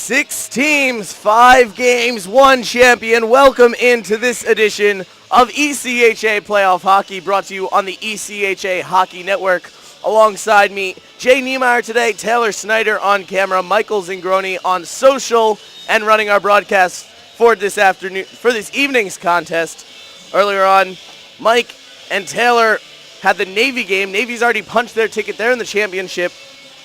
6 teams, 5 games, 1 champion. Welcome into this edition of ECHA Playoff Hockey, brought to you on the ECHA Hockey Network. Alongside me, Jay Niemeyer today, Taylor Snyder on camera, Michael Zingroni on social, and running our broadcast for this evening's contest. Earlier on, Mike and Taylor had the Navy game. Navy's already punched their ticket. They're in the championship.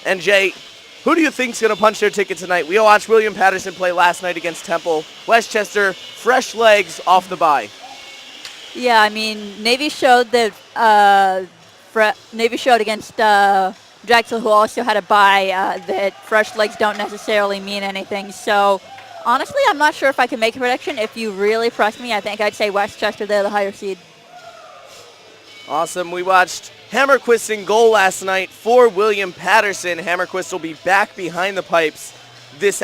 And Jay, who do you think's going to punch their ticket tonight? We watched William Paterson play last night against Temple. Westchester, fresh legs off the bye. Yeah, I mean, Navy showed that Navy showed against Drexel, who also had a bye, that fresh legs don't necessarily mean anything. So, honestly, I'm not sure if I can make a prediction. If you really press me, I think I'd say Westchester. They're the higher seed. Awesome. We watched Hammerquist in goal last night for William Paterson. Hammerquist will be back behind the pipes this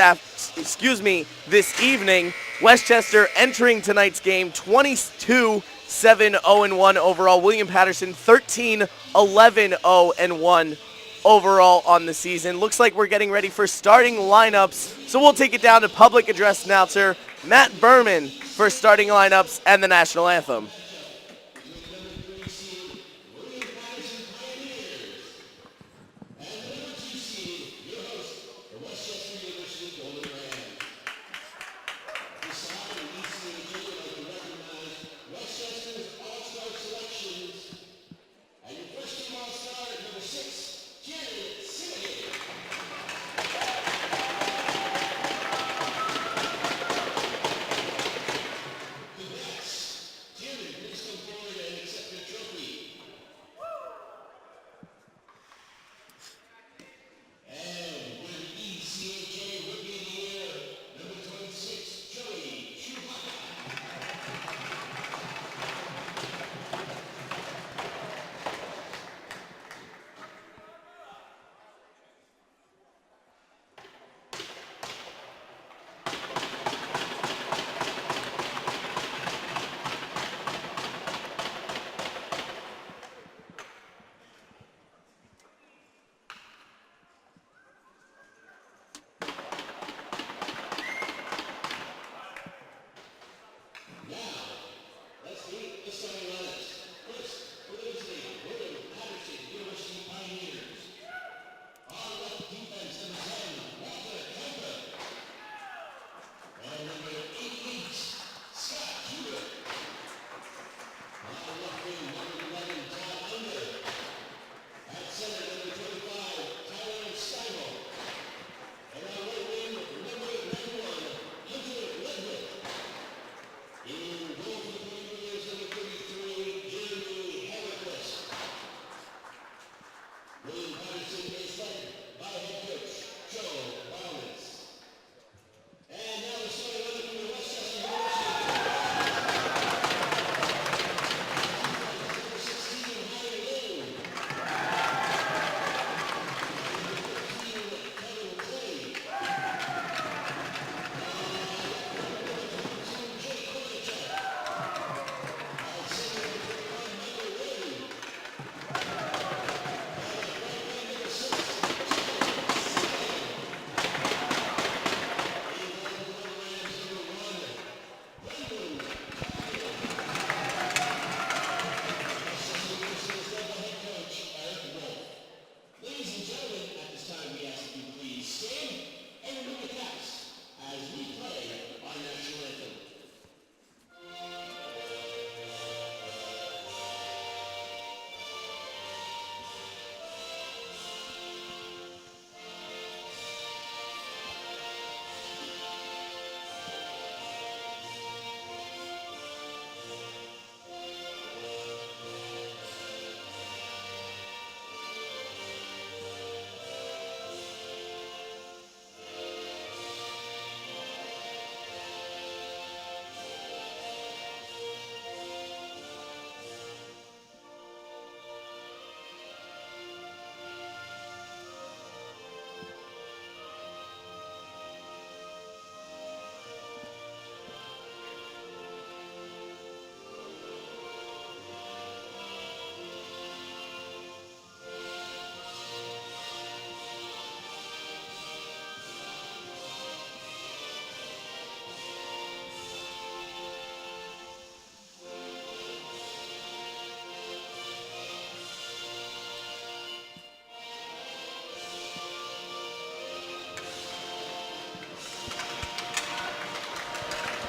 evening. Westchester entering tonight's game 22-7-0-1 overall. William Paterson 13-11-0-1 overall on the season. Looks like we're getting ready for starting lineups, so we'll take it down to public address announcer Matt Berman for starting lineups and the national anthem.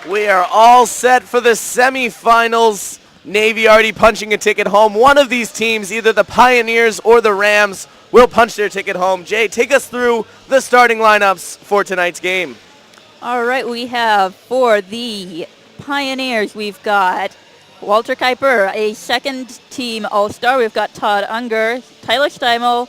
We are all set for the semifinals. Navy already punching a ticket home. One of these teams, either the Pioneers or the Rams, will punch their ticket home. Jay, take us through the starting lineups for tonight's game. All right, we have for the Pioneers, we've got Walter Kuiper, a second-team All-Star. We've got Todd Unger, Tyler Steimel,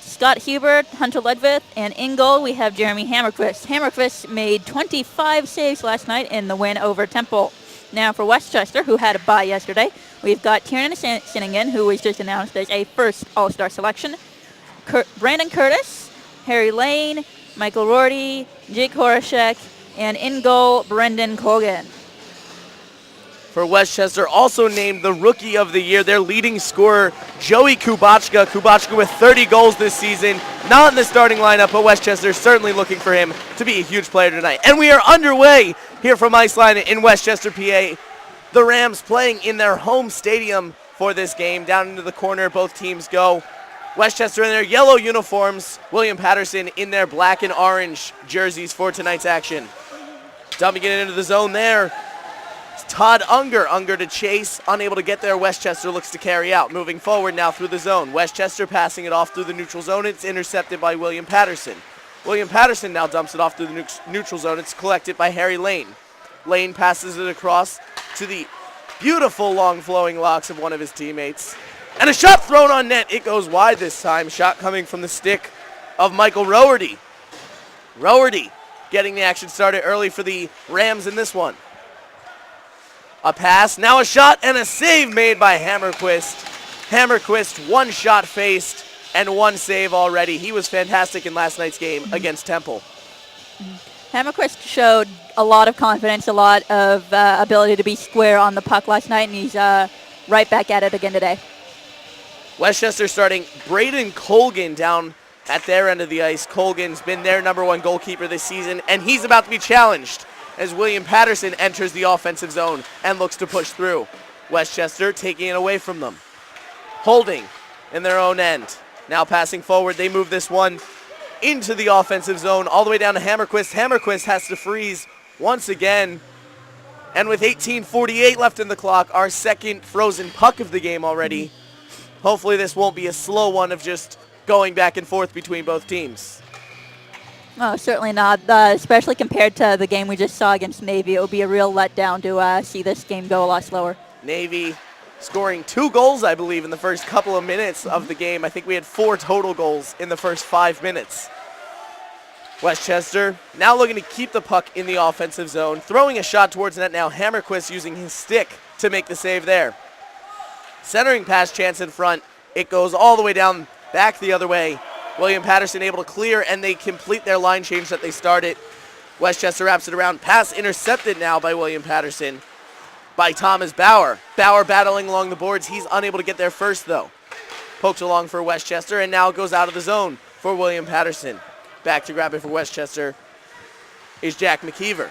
Scott Hubert, Hunter Ledvith, and in goal we have Jeremy Hammerquist. Hammerquist made 25 saves last night in the win over Temple. Now for Westchester, who had a bye yesterday, we've got Kieran Sinningen, who was just announced as a first All-Star selection, Brandon Curtis, Harry Lane, Michael Rorty, Jake Horashek, and in goal, Brendan Colgan. For Westchester, also named the Rookie of the Year, their leading scorer, Joey Kubachka. Kubachka with 30 goals this season. Not in the starting lineup, but Westchester certainly looking for him to be a huge player tonight. And we are underway here from Iceland in Westchester, PA. The Rams playing in their home stadium for this game. Down into the corner, both teams go. Westchester in their yellow uniforms. William Paterson in their black and orange jerseys for tonight's action. Dumping it into the zone there. Todd Unger to chase, unable to get there. Westchester looks to carry out. Moving forward now through the zone. Westchester passing it off through the neutral zone. It's intercepted by William Paterson. William Paterson now dumps it off through the neutral zone. It's collected by Harry Lane. Lane passes it across to the beautiful long flowing locks of one of his teammates. And a shot thrown on net. It goes wide this time. Shot coming from the stick of Michael Rowerty. Rowerty getting the action started early for the Rams in this one. A pass, now a shot, and a save made by Hammerquist. Hammerquist, one shot faced and one save already. He was fantastic in last night's game against Temple. Hammerquist showed a lot of confidence, a lot of ability to be square on the puck last night, and he's right back at it again today. Westchester starting Braden Colgan down at their end of the ice. Colgan's been their #1 goalkeeper this season, and he's about to be challenged as William Paterson enters the offensive zone and looks to push through. Westchester taking it away from them. Holding in their own end. Now passing forward, they move this one into the offensive zone all the way down to Hammerquist. Hammerquist has to freeze once again. And with 18:48 left in the clock, our second frozen puck of the game already. Hopefully this won't be a slow one of just going back and forth between both teams. Oh, certainly not, especially compared to the game we just saw against Navy. It would be a real letdown to see this game go a lot slower. Navy scoring 2 goals, I believe, in the first couple of minutes of the game. I think we had 4 total goals in the first 5 minutes. Westchester now looking to keep the puck in the offensive zone. Throwing a shot towards net now. Hammerquist using his stick to make the save there. Centering pass chance in front. It goes all the way down, back the other way. William Paterson able to clear, and they complete their line change that they started. Westchester wraps it around. Pass intercepted now by William Paterson by Thomas Bauer. Bauer battling along the boards. He's unable to get there first, though. Poked along for Westchester, and now it goes out of the zone for William Paterson. Back to grab it for Westchester is Jack McKeever.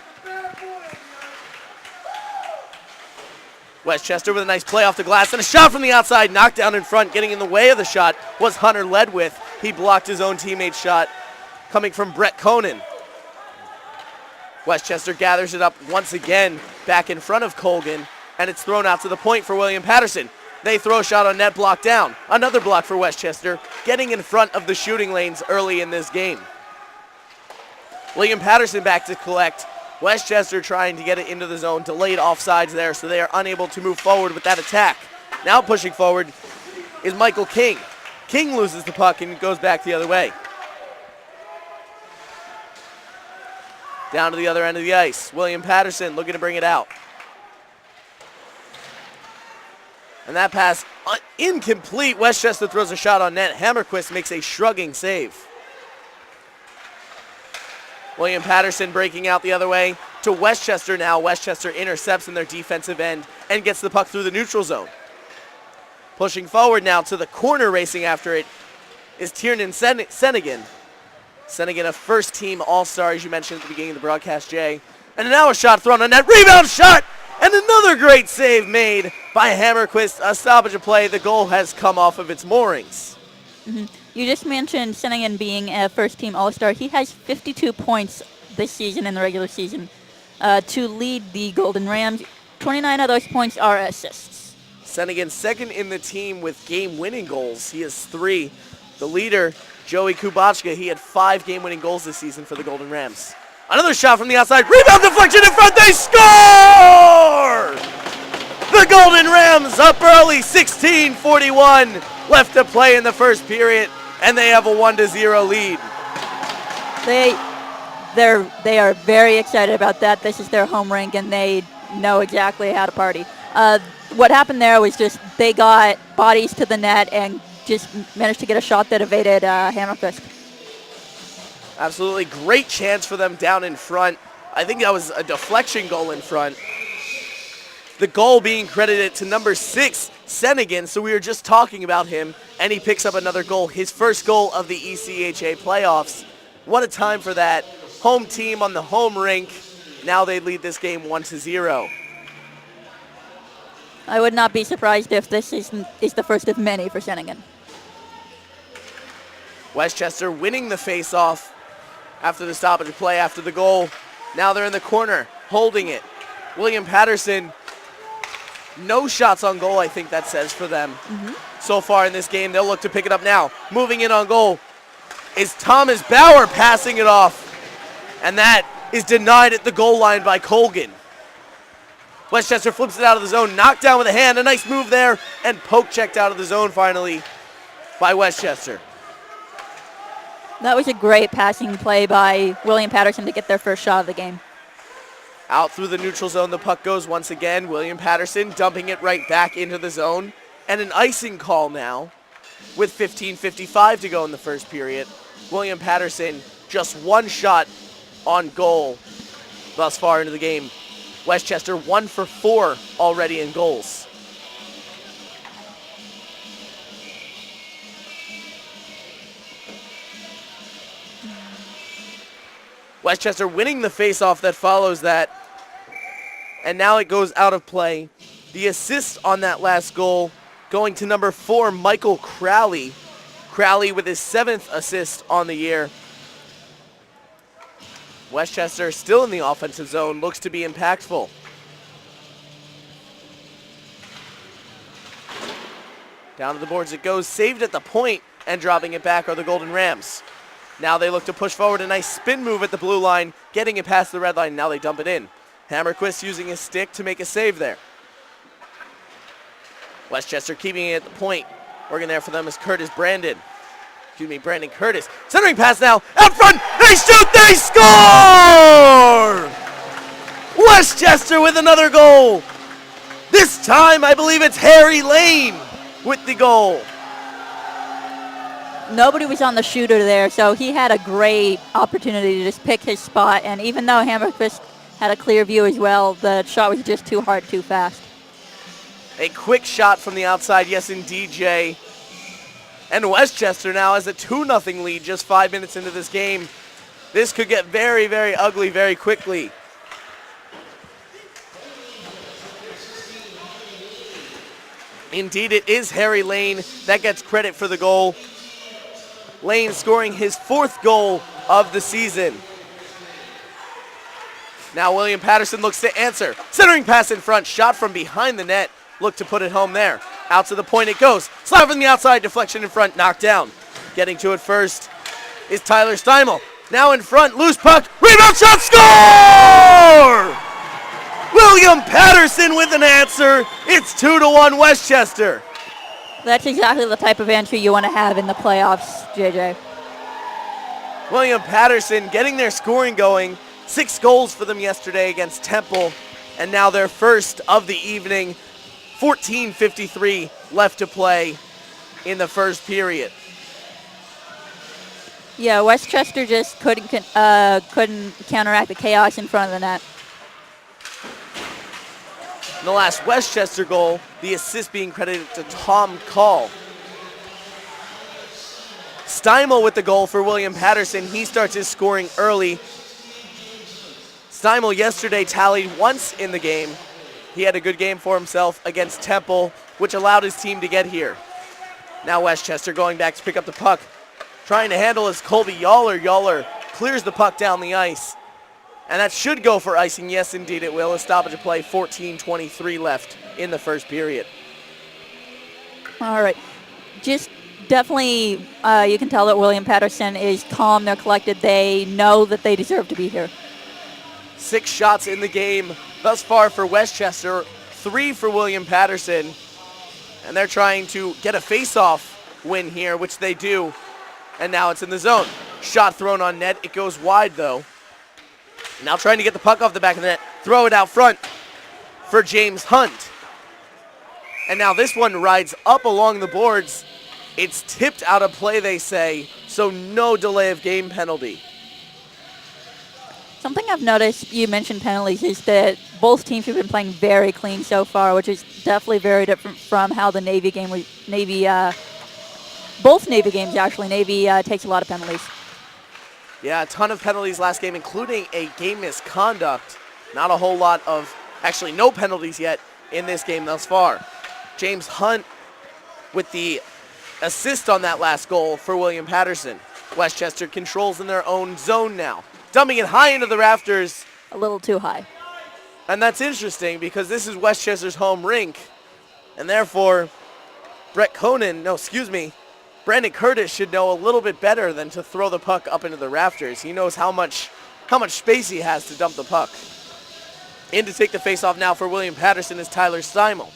Westchester with a nice play off the glass and a shot from the outside, knocked down in front. Getting in the way of the shot was Hunter Ledwith. He blocked his own teammate's shot coming from Brett Conan. Westchester gathers it up once again back in front of Colgan, and it's thrown out to the point for William Paterson. They throw a shot on net, blocked down. Another block for Westchester, getting in front of the shooting lanes early in this game. William Paterson back to collect. Westchester trying to get it into the zone, delayed offsides there, so they are unable to move forward with that attack. Now pushing forward is Michael King. King loses the puck and goes back the other way. Down to the other end of the ice. William Paterson looking to bring it out. And that pass incomplete. Westchester throws a shot on net. Hammerquist makes a shrugging save. William Paterson breaking out the other way to Westchester now. Westchester intercepts in their defensive end and gets the puck through the neutral zone. Pushing forward now to the corner, racing after it is Tiernan Sennigan. Sennigan, a first-team All-Star, as you mentioned at the beginning of the broadcast, Jay. And now a shot thrown on net. Rebound shot! And another great save made by Hammerquist. A stoppage of play. The goal has come off of its moorings. Mm-hmm. You just mentioned Sennigan being a first-team All-Star. He has 52 points this season in the regular season. to lead the Golden Rams. 29 of those points are assists. Senegan second in the team with game-winning goals. He has 3. The leader, Joey Kubachka, he had 5 game-winning goals this season for the Golden Rams. Another shot from the outside. Rebound deflection in front. They score! The Golden Rams up early, 16:41 left to play in the first period, and they have a 1-0 lead. They are very excited about that. This is their home rink, and they know exactly how to party. What happened there was just they got bodies to the net and just managed to get a shot that evaded Hammerfist. Absolutely great chance for them down in front. I think that was a deflection goal in front. The goal being credited to number 6, Senegan, so we were just talking about him, and he picks up another goal, his first goal of the ECHA playoffs. What a time for that. Home team on the home rink. Now they lead this game 1-0. I would not be surprised if this is the first of many for Senegan. Westchester winning the face-off after the stoppage play, after the goal. Now they're in the corner, holding it. William Paterson, no shots on goal, I think that says for them. So far in this game, they'll look to pick it up now. Moving in on goal is Thomas Bauer passing it off. And that is denied at the goal line by Colgan. Westchester flips it out of the zone, knocked down with a hand. A nice move there, and poke checked out of the zone finally by Westchester. That was a great passing play by William Paterson to get their first shot of the game. Out through the neutral zone, the puck goes once again. William Paterson dumping it right back into the zone. And an icing call now with 15:55 to go in the first period. William Paterson just one shot on goal thus far into the game. Westchester 1 for 4 already in goals. Westchester winning the faceoff that follows that. And now it goes out of play. The assist on that last goal going to number 4, Michael Crowley. Crowley with his 7th assist on the year. Westchester still in the offensive zone, looks to be impactful. Down to the boards it goes, saved at the point, and dropping it back are the Golden Rams. Now they look to push forward, a nice spin move at the blue line, getting it past the red line, now they dump it in. Hammerquist using his stick to make a save there. Westchester keeping it at the point. Working there for them is Brandon Curtis. Centering pass now, out front, they shoot, they score! Westchester with another goal. This time, I believe it's Harry Lane with the goal. Nobody was on the shooter there, so he had a great opportunity to just pick his spot, and even though Hammerquist had a clear view as well, the shot was just too hard, too fast. A quick shot from the outside, yes indeed, Jay. And Westchester now has a 2-0 lead just 5 minutes into this game. This could get very, very ugly very quickly. Indeed, it is Harry Lane that gets credit for the goal. Lane scoring his 4th goal of the season. Now William Paterson looks to answer. Centering pass in front, shot from behind the net. Look to put it home there. Out to the point it goes. Slap from the outside, deflection in front, knocked down. Getting to it first is Tyler Steimel. Now in front, loose puck, rebound shot, score! William Paterson with an answer. It's 2-1 Westchester. That's exactly the type of answer you want to have in the playoffs, JJ. William Paterson getting their scoring going. 6 goals for them yesterday against Temple, and now their first of the evening. 14:53 left to play in the first period. Yeah, Westchester just couldn't counteract the chaos in front of the net. In the last Westchester goal, the assist being credited to Tom Call. Steimel with the goal for William Paterson. He starts his scoring early. Steimel yesterday tallied once in the game. He had a good game for himself against Temple, which allowed his team to get here. Now Westchester going back to pick up the puck. Trying to handle is Colby Yawler. Yawler clears the puck down the ice. And that should go for icing. Yes, indeed it will. A stoppage of play, 14:23 left in the first period. All right. Just definitely, you can tell that William Paterson is calm. They're collected. They know that they deserve to be here. 6 shots in the game thus far for Westchester, 3 for William Paterson. And they're trying to get a face-off win here, which they do. And now it's in the zone. Shot thrown on net. It goes wide, though. Now trying to get the puck off the back of the net. Throw it out front for James Hunt. And now this one rides up along the boards. It's tipped out of play, they say, so no delay of game penalty. Something I've noticed, you mentioned penalties, is that both teams have been playing very clean so far, which is definitely very different from how the Navy game was. Both Navy games, actually. Navy takes a lot of penalties. Yeah, a ton of penalties last game, including a game misconduct. Not a whole lot of, actually no penalties yet in this game thus far. James Hunt with the assist on that last goal for William Paterson. Westchester controls in their own zone now. Dumping it high into the rafters. A little too high. And that's interesting because this is Westchester's home rink. And therefore, Brandon Curtis should know a little bit better than to throw the puck up into the rafters. He knows how much space he has to dump the puck. In to take the faceoff now for William Paterson is Tyler Steimel.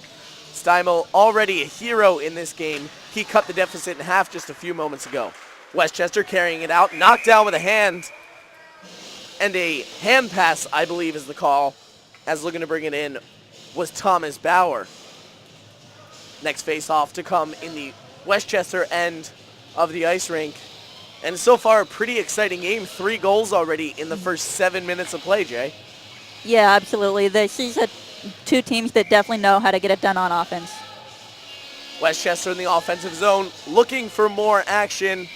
Steimel already a hero in this game. He cut the deficit in half just a few moments ago. Westchester carrying it out, knocked down with a hand. And a hand pass, I believe, is the call, as looking to bring it in was Thomas Bauer. Next faceoff to come in the Westchester end of the ice rink. And so far, a pretty exciting game. 3 goals already in the first 7 minutes of play, Jay. Yeah, absolutely. These are 2 teams that definitely know how to get it done on offense. Westchester in the offensive zone, looking for more action.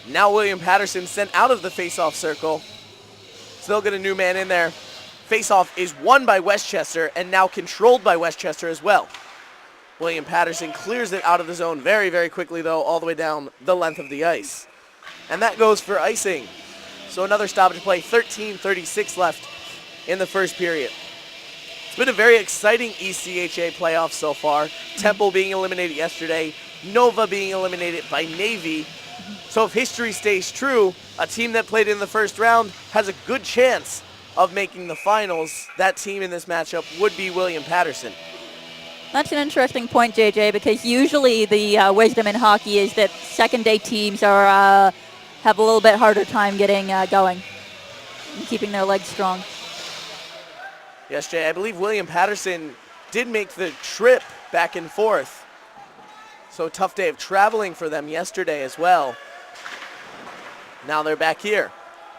Now William Paterson sent out of the faceoff circle. Still get a new man in there. Faceoff is won by Westchester and now controlled by Westchester as well. William Paterson clears it out of the zone very, very quickly, though, all the way down the length of the ice. And that goes for icing. So another stoppage of play, 13:36 left in the first period. It's been a very exciting ECHA playoff so far. Temple being eliminated yesterday, Nova being eliminated by Navy. So if history stays true, a team that played in the first round has a good chance of making the finals. That team in this matchup would be William Paterson. That's an interesting point, JJ, because usually the wisdom in hockey is that second-day teams are have a little bit harder time getting going and keeping their legs strong. Yes, Jay, I believe William Paterson did make the trip back and forth. So a tough day of traveling for them yesterday as well. Now they're back here.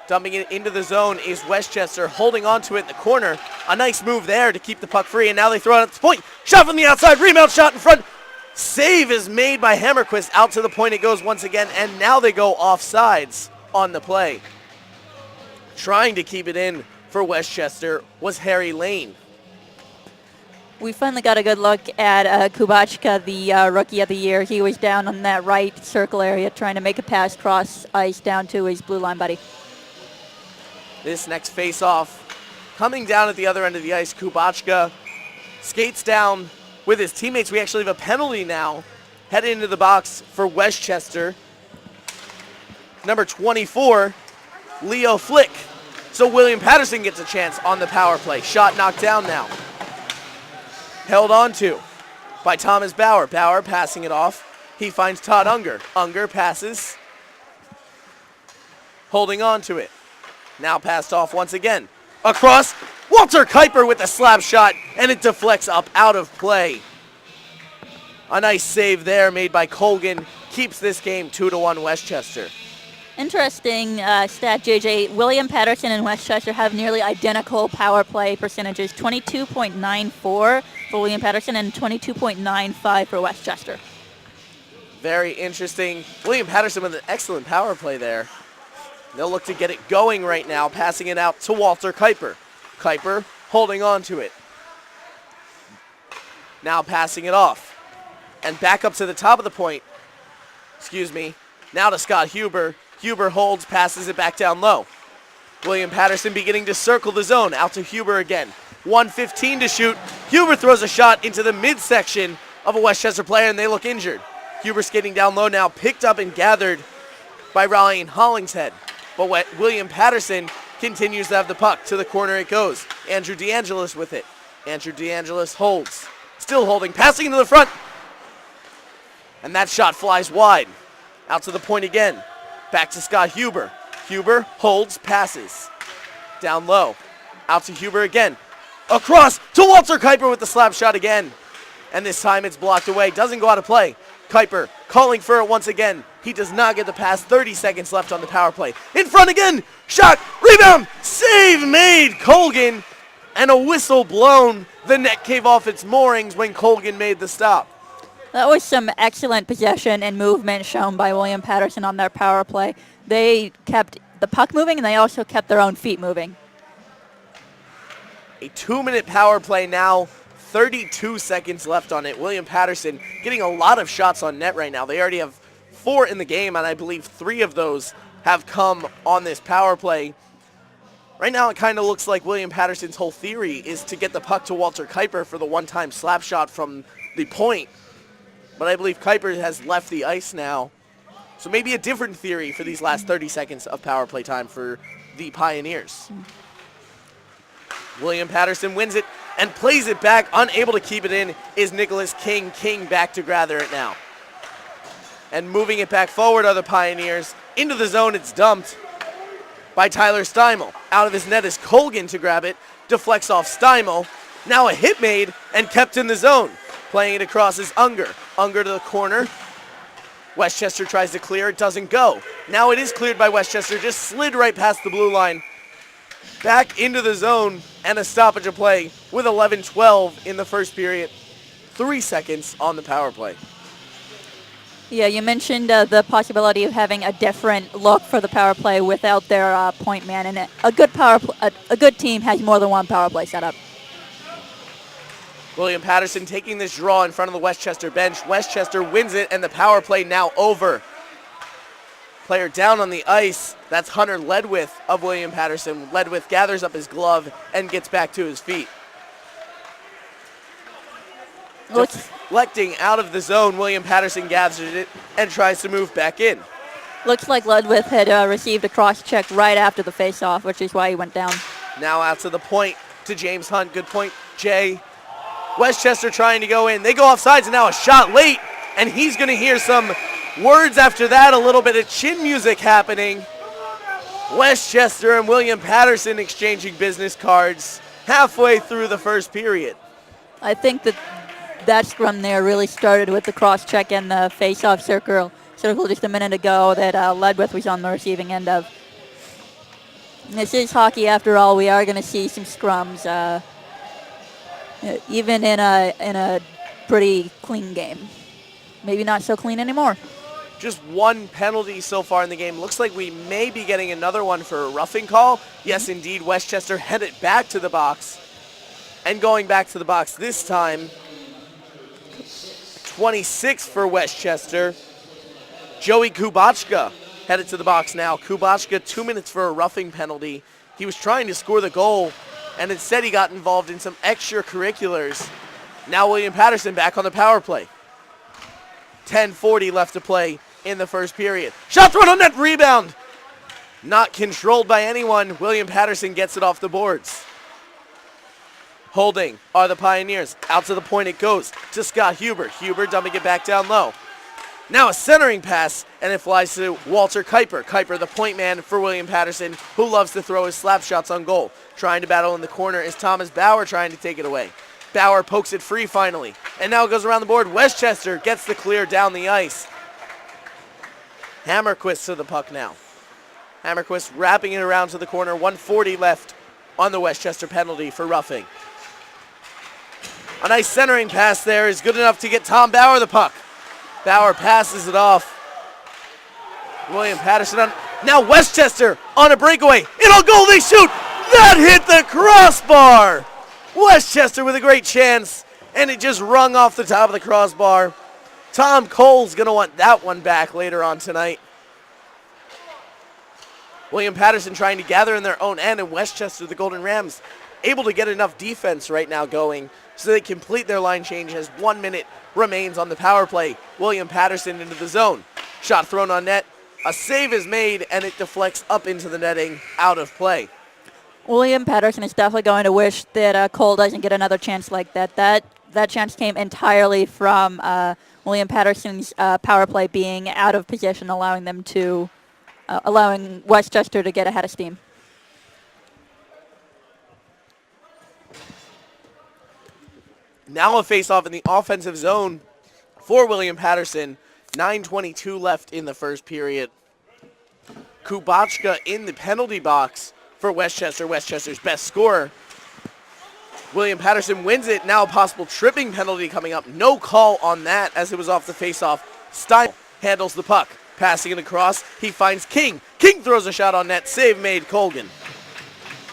Dumping it into the zone is Westchester, holding on to it in the corner. A nice move there to keep the puck free, and now they throw it at the point. Shot from the outside, rebound shot in front. Save is made by Hammerquist. Out to the point it goes once again, and now they go offsides on the play. Trying to keep it in for Westchester was Harry Lane. We finally got a good look at Kubachka, the Rookie of the Year. He was down on that right circle area trying to make a pass cross ice down to his blue line buddy. This next face-off coming down at the other end of the ice. Kubachka skates down with his teammates. We actually have a penalty now headed into the box for Westchester. Number 24, Leo Flick. So William Paterson gets a chance on the power play. Shot knocked down now. Held on to by Thomas Bauer. Bauer passing it off. He finds Todd Unger. Unger passes. Holding on to it. Now passed off once again. Across. Walter Kuiper with a slap shot, and it deflects up out of play. A nice save there made by Colgan. Keeps this game 2-1 Westchester. Interesting stat, JJ. William Paterson and Westchester have nearly identical power play percentages, 22.94 for William Paterson and 22.95 for Westchester. Very interesting. William Paterson with an excellent power play there. They'll look to get it going right now, passing it out to Walter Kuiper. Kuiper holding on to it. Now passing it off. And back up to the top of the point. Now to Scott Huber. Huber holds, passes it back down low. William Paterson beginning to circle the zone. Out to Huber again. 1:15 to shoot. Huber throws a shot into the midsection of a Westchester player, and they look injured. Huber skating down low now, picked up and gathered by Ryan Hollingshead. But William Paterson continues to have the puck. To the corner it goes. Andrew DeAngelis with it. Andrew DeAngelis holds. Still holding, passing into the front. And that shot flies wide. Out to the point again. Back to Scott Huber. Huber holds, passes. Down low. Out to Huber again. Across to Walter Kuiper with the slap shot again. And this time it's blocked away. Doesn't go out of play. Kuiper calling for it once again. He does not get the pass. 30 seconds left on the power play. In front again. Shot. Rebound. Save made. Colgan. And a whistle blown. The net came off its moorings when Colgan made the stop. That was some excellent possession and movement shown by William Paterson on their power play. They kept the puck moving, and they also kept their own feet moving. A 2-minute power play now, 32 seconds left on it. William Paterson getting a lot of shots on net right now. They already have 4 in the game, and I believe 3 of those have come on this power play. Right now it kind of looks like William Paterson's whole theory is to get the puck to Walter Kuiper for the one-time slap shot from the point. But I believe Kuiper has left the ice now. So maybe a different theory for these last 30 seconds of power play time for the Pioneers. William Paterson wins it and plays it back. Unable to keep it in is Nicholas King. King back to gather it now. And moving it back forward are the Pioneers. Into the zone, it's dumped by Tyler Steimel. Out of his net is Colgan to grab it. Deflects off Steimel. Now a hit made and kept in the zone. Playing it across is Unger. Unger to the corner. Westchester tries to clear. It doesn't go. Now it is cleared by Westchester. Just slid right past the blue line. Back into the zone and a stoppage of play with 11-12 in the first period. 3 seconds on the power play. Yeah, you mentioned the possibility of having a different look for the power play without their point man, and a good team has more than one power play set up. William Paterson taking this draw in front of the Westchester bench. Westchester wins it, and the power play now over. Player down on the ice. That's Hunter Ledwith of William Paterson. Ledwith gathers up his glove and gets back to his feet. Deflecting out of the zone, William Paterson gathers it and tries to move back in. Looks like Ledwith had received a cross-check right after the face-off, which is why he went down. Now out to the point to James Hunt. Good point, Jay. Westchester trying to go in. They go off sides, and now a shot late, and he's going to hear some words after that, a little bit of chin music happening. Westchester and William Paterson exchanging business cards halfway through the first period. I think that scrum there really started with the cross-check and the face-off circle just a minute ago that Ledwith was on the receiving end of. And this is hockey after all. We are going to see some scrums. Even in a pretty clean game. Maybe not so clean anymore. Just one penalty so far in the game. Looks like we may be getting another one for a roughing call. Yes, indeed, Westchester headed back to the box. And going back to the box this time, 26 for Westchester. Joey Kubachka headed to the box now. Kubachka, 2 minutes for a roughing penalty. He was trying to score the goal, and instead he got involved in some extracurriculars. Now William Paterson back on the power play. 10:40 left to play in the first period. Shot thrown on net, rebound. Not controlled by anyone. William Paterson gets it off the boards. Holding are the Pioneers. Out to the point it goes to Scott Huber. Huber dumping it back down low. Now a centering pass, and it flies to Walter Kuiper. Kuiper, the point man for William Paterson, who loves to throw his slap shots on goal. Trying to battle in the corner is Thomas Bauer trying to take it away. Bauer pokes it free finally, and now it goes around the board. Westchester gets the clear down the ice. Hammerquist to the puck now. Hammerquist wrapping it around to the corner. 1:40 left on the Westchester penalty for roughing. A nice centering pass there is good enough to get Tom Bauer the puck. Bauer passes it off. William Paterson on. Now Westchester on a breakaway. It'll go, they shoot. That hit the crossbar. Westchester with a great chance, and it just rung off the top of the crossbar. Tom Cole's going to want that one back later on tonight. William Paterson trying to gather in their own end, and Westchester, the Golden Rams, able to get enough defense right now going so they complete their line change as 1 minute remains on the power play. William Paterson into the zone. Shot thrown on net. A save is made, and it deflects up into the netting, out of play. William Paterson is definitely going to wish that Cole doesn't get another chance like that. That chance came entirely from William Patterson's power play being out of position, allowing Westchester to get ahead of steam. Now a face-off in the offensive zone for William Paterson. 9:22 left in the first period. Kubachka in the penalty box for Westchester, Westchester's best scorer. William Paterson wins it. Now a possible tripping penalty coming up. No call on that as it was off the face-off. Stein handles the puck. Passing it across. He finds King. King throws a shot on net. Save made, Colgan.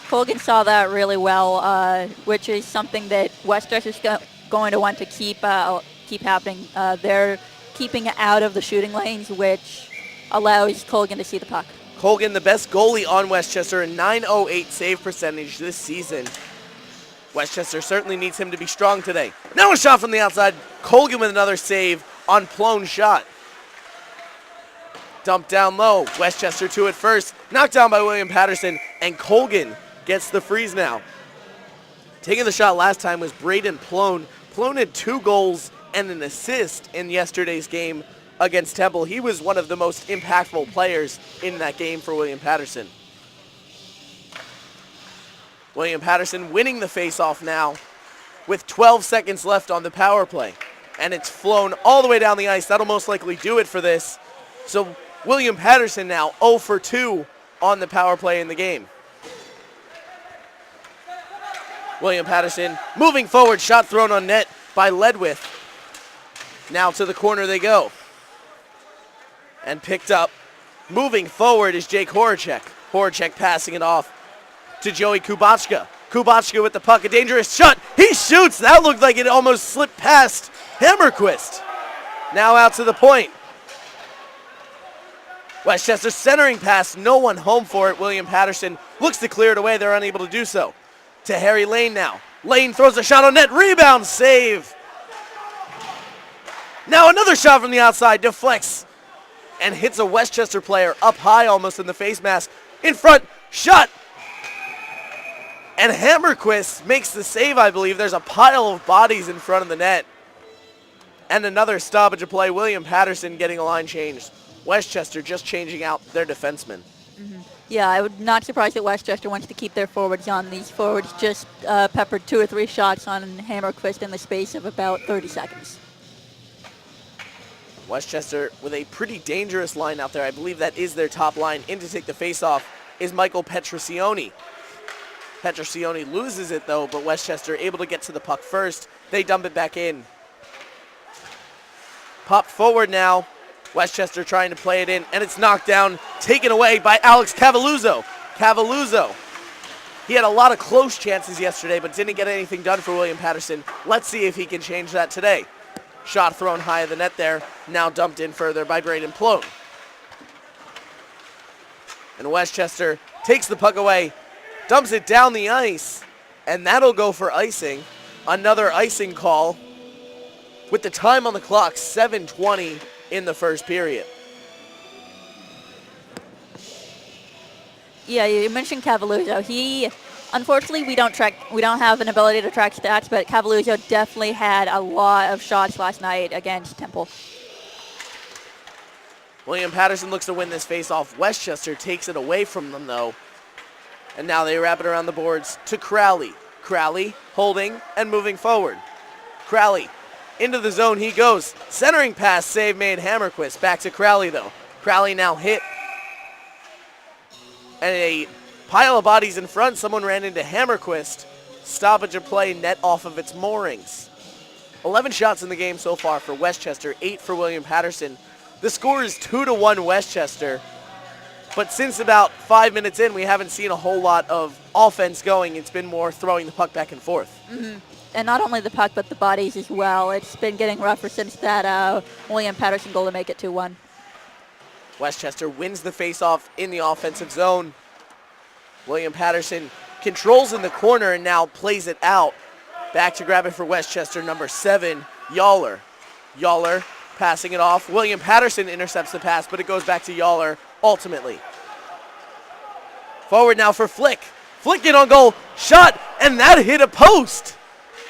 Colgan saw that really well, which is something that Westchester's going to want to keep happening. They're keeping it out of the shooting lanes, which allows Colgan to see the puck. Colgan, the best goalie on Westchester, a .908 save percentage this season. Westchester certainly needs him to be strong today. Now a shot from the outside. Colgan with another save on Plone's shot. Dumped down low. Westchester to it first. Knocked down by William Paterson, and Colgan gets the freeze now. Taking the shot last time was Braden Plone. Plone had 2 goals and an assist in yesterday's game against Temple. He was one of the most impactful players in that game for William Paterson. William Paterson winning the faceoff now with 12 seconds left on the power play. And it's flown all the way down the ice. That'll most likely do it for this. So William Paterson now 0 for 2 on the power play in the game. William Paterson moving forward, shot thrown on net by Ledwith. Now to the corner they go. And picked up. Moving forward is Jake Horacek. Horacek passing it off to Joey Kubachka. Kubachka with the puck, a dangerous shot. He shoots. That looked like it almost slipped past Hammerquist. Now out to the point. Westchester centering pass, no one home for it. William Paterson looks to clear it away. They're unable to do so. To Harry Lane now. Lane throws a shot on net. Rebound, save. Now another shot from the outside. Deflects and hits a Westchester player up high almost in the face mask. In front, shot. And Hammerquist makes the save, I believe. There's a pile of bodies in front of the net. And another stoppage of play. William Paterson getting a line changed. Westchester just changing out their defensemen. Mm-hmm. Yeah, I would not surprise that Westchester wants to keep their forwards on. These forwards just peppered 2 or 3 shots on Hammerquist in the space of about 30 seconds. Westchester with a pretty dangerous line out there. I believe that is their top line. In to take the faceoff is Michael Petrosioni. Petrosioni loses it though, but Westchester able to get to the puck first. They dump it back in. Popped forward now. Westchester trying to play it in, and it's knocked down, taken away by Alex Cavalluzzo. Cavalluzzo, he had a lot of close chances yesterday, but didn't get anything done for William Paterson. Let's see if he can change that today. Shot thrown high of the net there, now dumped in further by Braden Plone. And Westchester takes the puck away, dumps it down the ice, and that'll go for icing. Another icing call with the time on the clock, 7:20 in the first period. Yeah, you mentioned Cavalluzzo. He, unfortunately, we don't have an ability to track stats, but Cavalluzzo definitely had a lot of shots last night against Temple. William Paterson looks to win this faceoff. Westchester takes it away from them though. And now they wrap it around the boards to Crowley. Crowley holding and moving forward. Crowley into the zone he goes. Centering pass, save made, Hammerquist. Back to Crowley though. Crowley now hit. And a pile of bodies in front. Someone ran into Hammerquist. Stoppage of play, net off of its moorings. 11 shots in the game so far for Westchester, 8 for William Paterson. The score is 2-1 Westchester. But since about 5 minutes in, we haven't seen a whole lot of offense going. It's been more throwing the puck back and forth. Mm-hmm. And not only the puck, but the bodies as well. It's been getting rougher since that William Paterson goal to make it 2-1. Westchester wins the faceoff in the offensive zone. William Paterson controls in the corner and now plays it out. Back to grab it for Westchester, number 7, Yawler. Yawler passing it off. William Paterson intercepts the pass, but it goes back to Yawler ultimately. Forward now for Flick. Flick in on goal, shot, and that hit a post.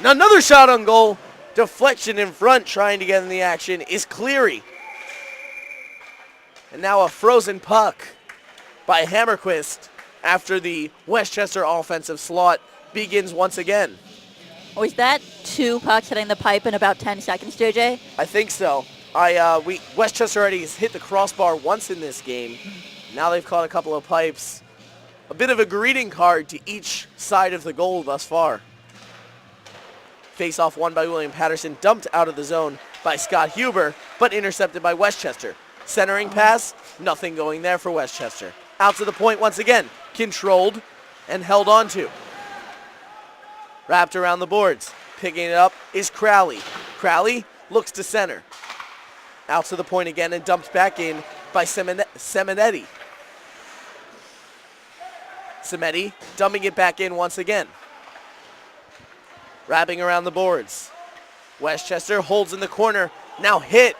Now another shot on goal. Deflection in front, trying to get in the action is Cleary. And now a frozen puck by Hammerquist after the Westchester offensive slot begins once again. Was that 2 pucks hitting the pipe in about 10 seconds, JJ? I think so. Westchester already has hit the crossbar once in this game. Now they've caught a couple of pipes. A bit of a greeting card to each side of the goal thus far. Face-off won by William Paterson, dumped out of the zone by Scott Huber, but intercepted by Westchester. Centering pass, nothing going there for Westchester. Out to the point once again, controlled and held on to. Wrapped around the boards. Picking it up is Crowley. Crowley looks to center. Out to the point again and dumped back in by Seminetti. Seminetti dumping it back in once again. Wrapping around the boards. Westchester holds in the corner, now hit.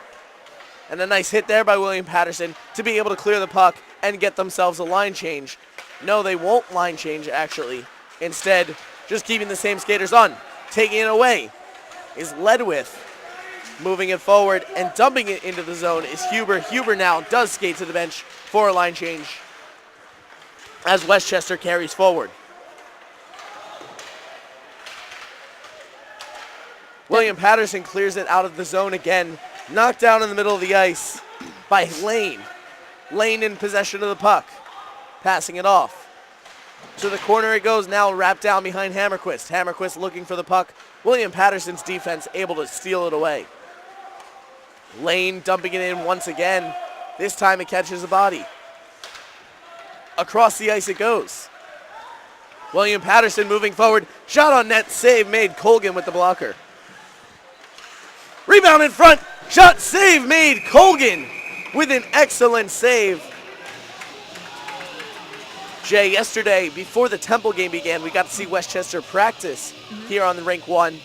And a nice hit there by William Paterson to be able to clear the puck and get themselves a line change. No, they won't line change actually. Instead, just keeping the same skaters on. Taking it away is Ledwith. Moving it forward and dumping it into the zone is Huber. Huber now does skate to the bench for a line change as Westchester carries forward. William Paterson clears it out of the zone again. Knocked down in the middle of the ice by Lane. Lane in possession of the puck. Passing it off. To the corner it goes, now wrapped down behind Hammerquist. Hammerquist looking for the puck. William Paterson's defense able to steal it away. Lane dumping it in once again. This time it catches a body. Across the ice it goes. William Paterson moving forward. Shot on net, save made. Colgan with the blocker. Rebound in front. Shot, save made. Colgan with an excellent save. Jay, yesterday, before the Temple game began, we got to see Westchester practice here on the Rink 1.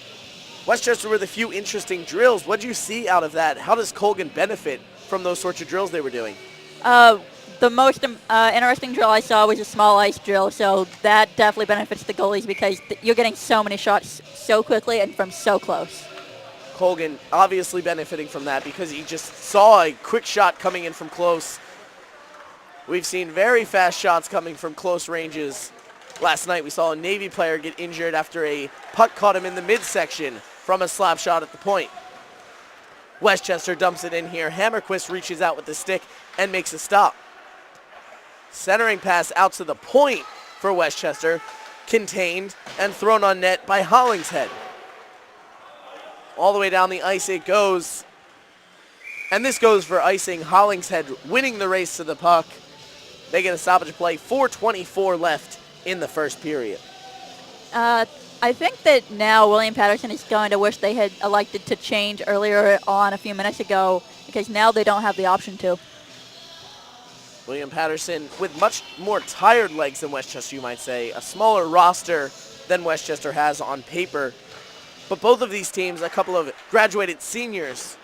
Westchester with a few interesting drills. What did you see out of that? How does Colgan benefit from those sorts of drills they were doing? The most interesting drill I saw was a small ice drill, so that definitely benefits the goalies because you're getting so many shots so quickly and from so close. Colgan obviously benefiting from that because he just saw a quick shot coming in from close. We've seen very fast shots coming from close ranges. Last night we saw a Navy player get injured after a puck caught him in the midsection from a slap shot at the point. Westchester dumps it in here. Hammerquist reaches out with the stick and makes a stop. Centering pass out to the point for Westchester. Contained and thrown on net by Hollingshead. All the way down the ice it goes. And this goes for icing. Hollingshead winning the race to the puck. They get a stoppage play. 4:24 left in the first period. I think that now William Paterson is going to wish they had elected to change earlier on a few minutes ago because now they don't have the option to. William Paterson with much more tired legs than Westchester, you might say. A smaller roster than Westchester has on paper. But both of these teams, a couple of graduated seniors,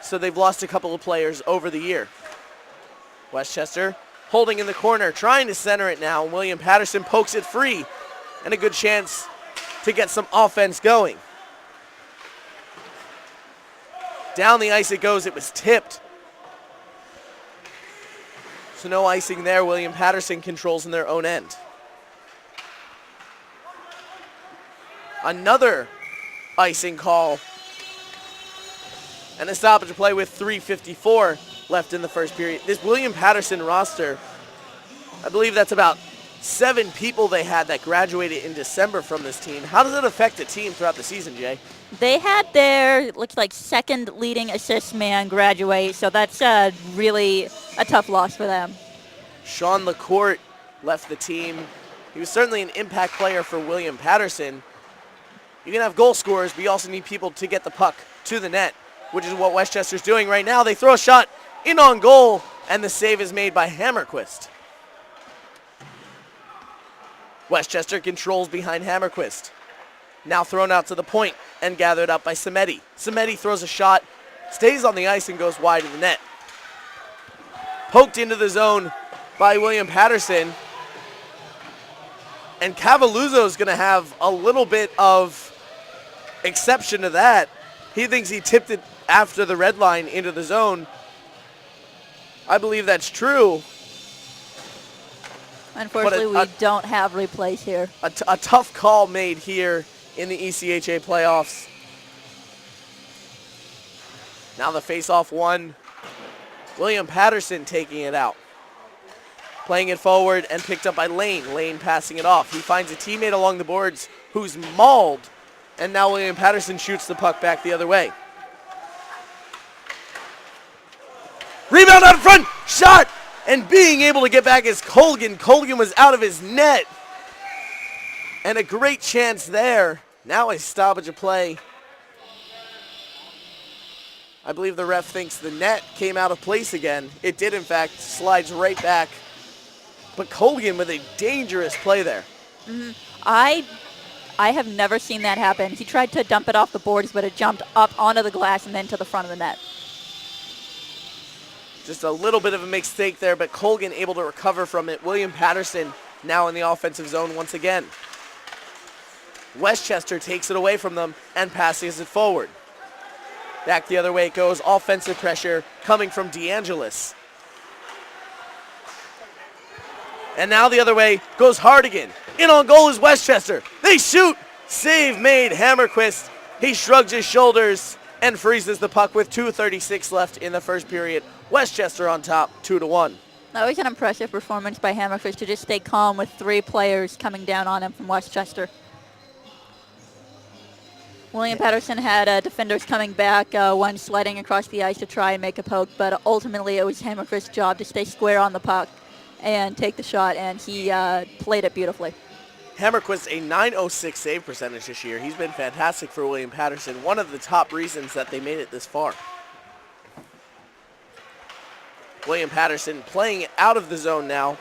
so they've lost a couple of players over the year. Westchester holding in the corner, trying to center it now. William Paterson pokes it free, and a good chance to get some offense going. Down the ice it goes. It was tipped. So no icing there. William Paterson controls in their own end. Another icing call. And a stoppage play with 3:54 left in the first period. This William Paterson roster, I believe that's about 7 people they had that graduated in December from this team. How does it affect the team throughout the season, Jay? They had their, looks like, second leading assist man graduate, so that's really a tough loss for them. Sean LaCourte left the team. He was certainly an impact player for William Paterson. You can have goal scorers, but you also need people to get the puck to the net, which is what Westchester's doing right now. They throw a shot in on goal. and the save is made by Hammerquist. Westchester controls behind Hammerquist. Now thrown out to the point and gathered up by Samedi. Samedi throws a shot, stays on the ice and goes wide of the net. Poked into the zone by William Paterson. And Cavalluzzo is going to have a little bit of exception to that. He thinks he tipped it after the red line into the zone. I believe that's true. Unfortunately, we don't have replays here. A tough call made here in the ECHA playoffs. Now the face-off one. William Paterson taking it out. Playing it forward and picked up by Lane. Lane passing it off. He finds a teammate along the boards who's mauled. And now William Paterson shoots the puck back the other way. Rebound out in front. Shot. And being able to get back is Colgan. Colgan was out of his net. And a great chance there. Now a stoppage of play. I believe the ref thinks the net came out of place again. It did, in fact, slides right back. But Colgan with a dangerous play there. Mm-hmm. I have never seen that happen. He tried to dump it off the boards, but it jumped up onto the glass and then to the front of the net. Just a little bit of a mistake there, but Colgan able to recover from it. William Paterson now in the offensive zone once again. Westchester takes it away from them and passes it forward. Back the other way it goes. Offensive pressure coming from DeAngelis. And now the other way goes Hardigan. In on goal is Westchester. They shoot. Save made. Hammerquist. He shrugs his shoulders and freezes the puck with 2:36 left in the first period. Westchester on top, 2-1. That was an impressive performance by Hammerquist to just stay calm with 3 players coming down on him from Westchester. William Paterson had defenders coming back, one sliding across the ice to try and make a poke, but ultimately it was Hammerquist's job to stay square on the puck and take the shot, and he played it beautifully. Hammerquist, a .906 save percentage this year. He's been fantastic for William Paterson, one of the top reasons that they made it this far. William Paterson playing it out of the zone now.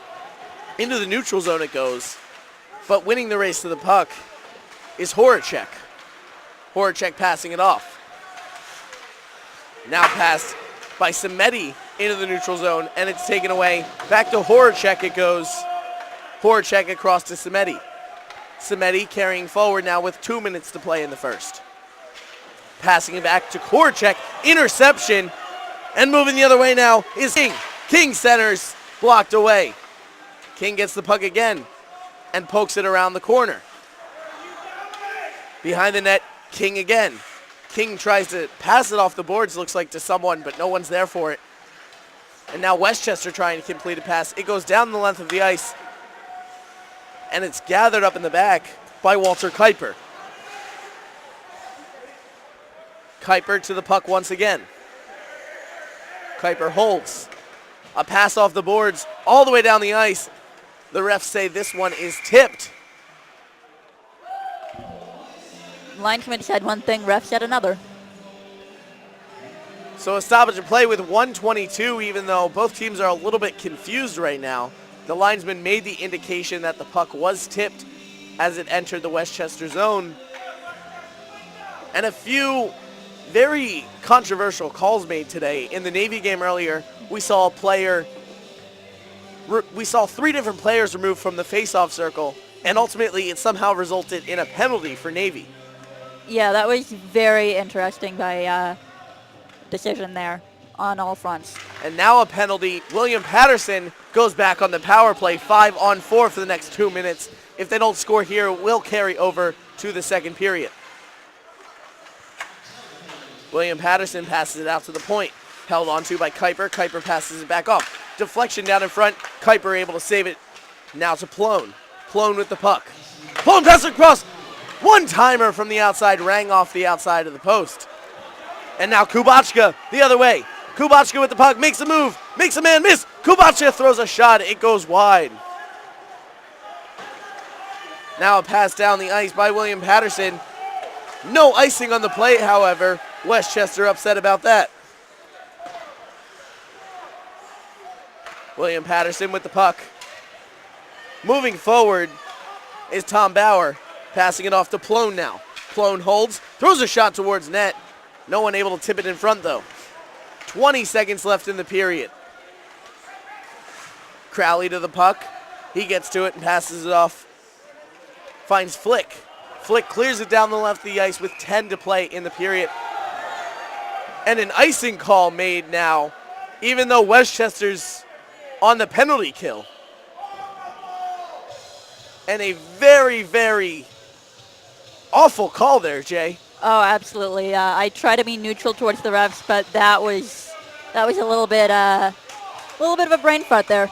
Into the neutral zone it goes, but winning the race to the puck is Horacek. Horacek passing it off. Now passed by Samedi into the neutral zone, and it's taken away. Back to Horacek it goes. Horacek across to Samedi. Samedi carrying forward now with 2 minutes to play in the first. Passing it back to Horacek. Interception. And moving the other way now is King. King centers, blocked away. King gets the puck again and pokes it around the corner. Behind the net, King again. King tries to pass it off the boards, looks like, to someone, but no one's there for it. And now Westchester trying to complete a pass. It goes down the length of the ice, and it's gathered up in the back by Walter Kuiper. Kuiper to the puck once again. Kuiper holds. A pass off the boards all the way down the ice. The refs say this one is tipped. Line committee said one thing, ref said another. So a stoppage of play with 1:22, even though both teams are a little bit confused right now. The linesman made the indication that the puck was tipped as it entered the Westchester zone. And a few very controversial calls made today. In the Navy game earlier, we saw 3 different players removed from the face-off circle, and ultimately it somehow resulted in a penalty for Navy. Yeah, that was very interesting by decision there on all fronts. And now a penalty. William Paterson goes back on the power play, 5-on-4 for the next 2 minutes. If they don't score here, it will carry over to the second period. William Paterson passes it out to the point. Held onto by Kuiper. Kuiper passes it back off. Deflection down in front. Kuiper able to save it. Now to Plone. Plone with the puck. Plone passes across. One-timer from the outside, rang off the outside of the post. And now Kubachka the other way. Kubachka with the puck, makes a move, makes a man miss. Kubachka throws a shot, it goes wide. Now a pass down the ice by William Paterson. No icing on the play, however. Westchester upset about that. William Paterson with the puck. Moving forward is Tom Bauer, passing it off to Plone now. Plone holds, throws a shot towards net. No one able to tip it in front, though. 20 seconds left in the period. Crowley to the puck. He gets to it and passes it off. Finds Flick. Flick clears it down the left of the ice with 10 to play in the period. And an icing call made now, even though Westchester's on the penalty kill. And a very, very awful call there, Jay. Oh, absolutely. I try to be neutral towards the refs, but that was a little bit of a brain fart there.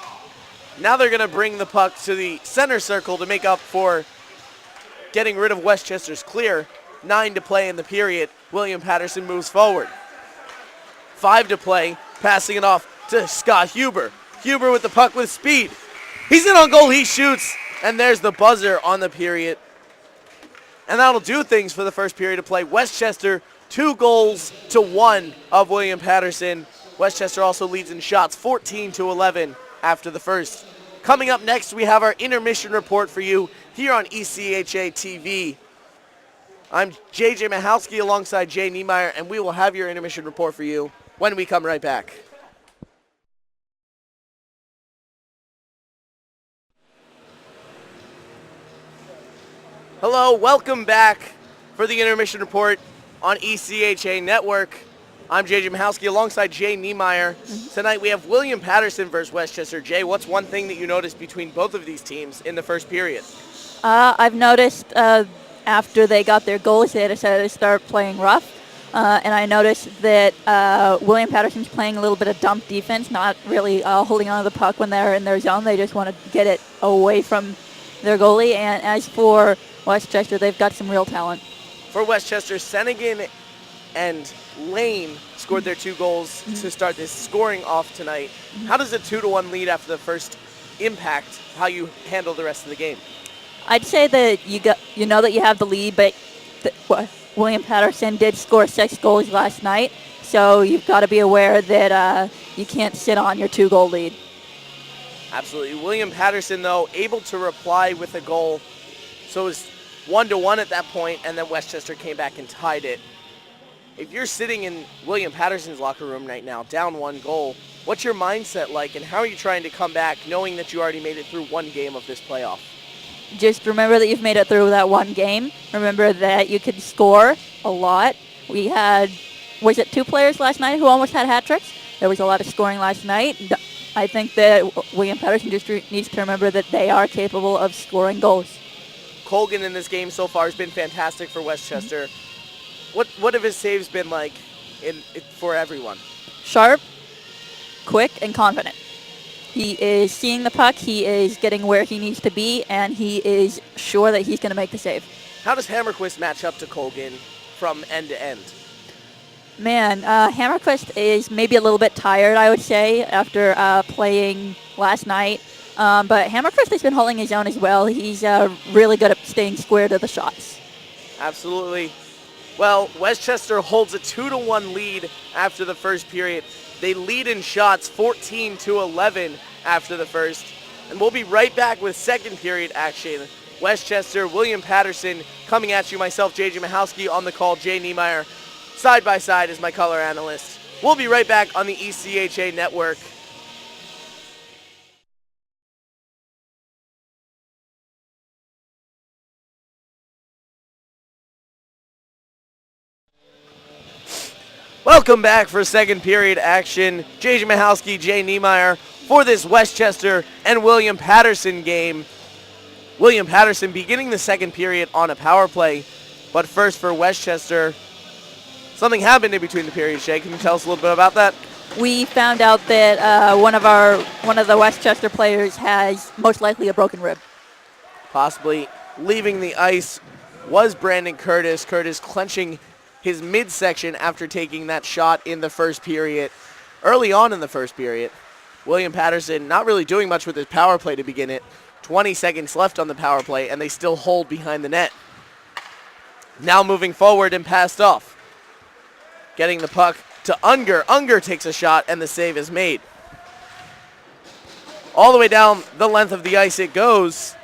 Now they're going to bring the puck to the center circle to make up for getting rid of Westchester's clear. 9 to play in the period. William Paterson moves forward. 5 to play, passing it off to Scott Huber. Huber with the puck with speed. He's in on goal, he shoots, and there's the buzzer on the period. And that'll do things for the first period of play. Westchester 2-1 of William Paterson. Westchester also leads in shots 14-11 after the first. Coming up next, we have our intermission report for you here on ECHA TV. I'm JJ Michalski alongside Jay Niemeyer, and we will have your intermission report for you when we come right back. Hello, welcome back for the intermission report on ECHA Network. I'm JJ Michalski alongside Jay Niemeyer. Tonight we have William Paterson versus Westchester. Jay, what's one thing that you noticed between both of these teams in the first period? I've noticed after they got their goals, they decided to start playing rough. And I noticed that William Paterson's playing a little bit of dump defense, not really holding on to the puck when they're in their zone. They just want to get it away from their goalie. And as for Westchester, they've got some real talent. For Westchester, Senegan and Lane scored their 2 goals to start this scoring off tonight. How does a 2-1 lead after the first impact how you handle the rest of the game? I'd say that you know that you have the lead, but William Paterson did score 6 goals last night, so you've got to be aware that you can't sit on your 2-goal lead. Absolutely. William Paterson, though, able to reply with a goal. So it was 1-1 at that point, and then Westchester came back and tied it. If you're sitting in William Paterson's locker room right now, down 1 goal, what's your mindset like, and how are you trying to come back knowing that you already made it through 1 game of this playoff? Just remember that you've made it through that 1 game. Remember that you can score a lot. We had, was it 2 players last night who almost had hat tricks? There was a lot of scoring last night. I think that William Paterson just needs to remember that they are capable of scoring goals. Colgan in this game so far has been fantastic for Westchester. What have his saves been like for everyone? Sharp, quick, and confident. He is seeing the puck, he is getting where he needs to be, and he is sure that he's going to make the save. How does Hammerquist match up to Colgan from end to end? Man, Hammerquist is maybe a little bit tired, I would say, after playing last night. But Hammerquist has been holding his own as well. He's really good at staying square to the shots. Absolutely. Well, Westchester holds a 2-1 lead after the first period. They lead in shots 14-11 after the first. And we'll be right back with second period action. Westchester, William Paterson coming at you. Myself, JJ Michalski, on the call, Jay Niemeyer. Side by side is my color analyst. We'll be right back on the ECHA Network. Welcome back for second period action. JJ Michalski, Jay Niemeyer for this Westchester and William Paterson game. William Paterson beginning the second period on a power play. But first for Westchester, something happened in between the periods. Jay, can you tell us a little bit about that? We found out that one of the Westchester players has most likely a broken rib. Possibly leaving the ice was Brandon Curtis. Curtis clenching his midsection after taking that shot in the first period. Early on in the first period, William Paterson not really doing much with his power play to begin it. 20 seconds left on the power play, and they still hold behind the net. Now moving forward and passed off. Getting the puck to Unger. Unger takes a shot, and the save is made. All the way down the length of the ice it goes.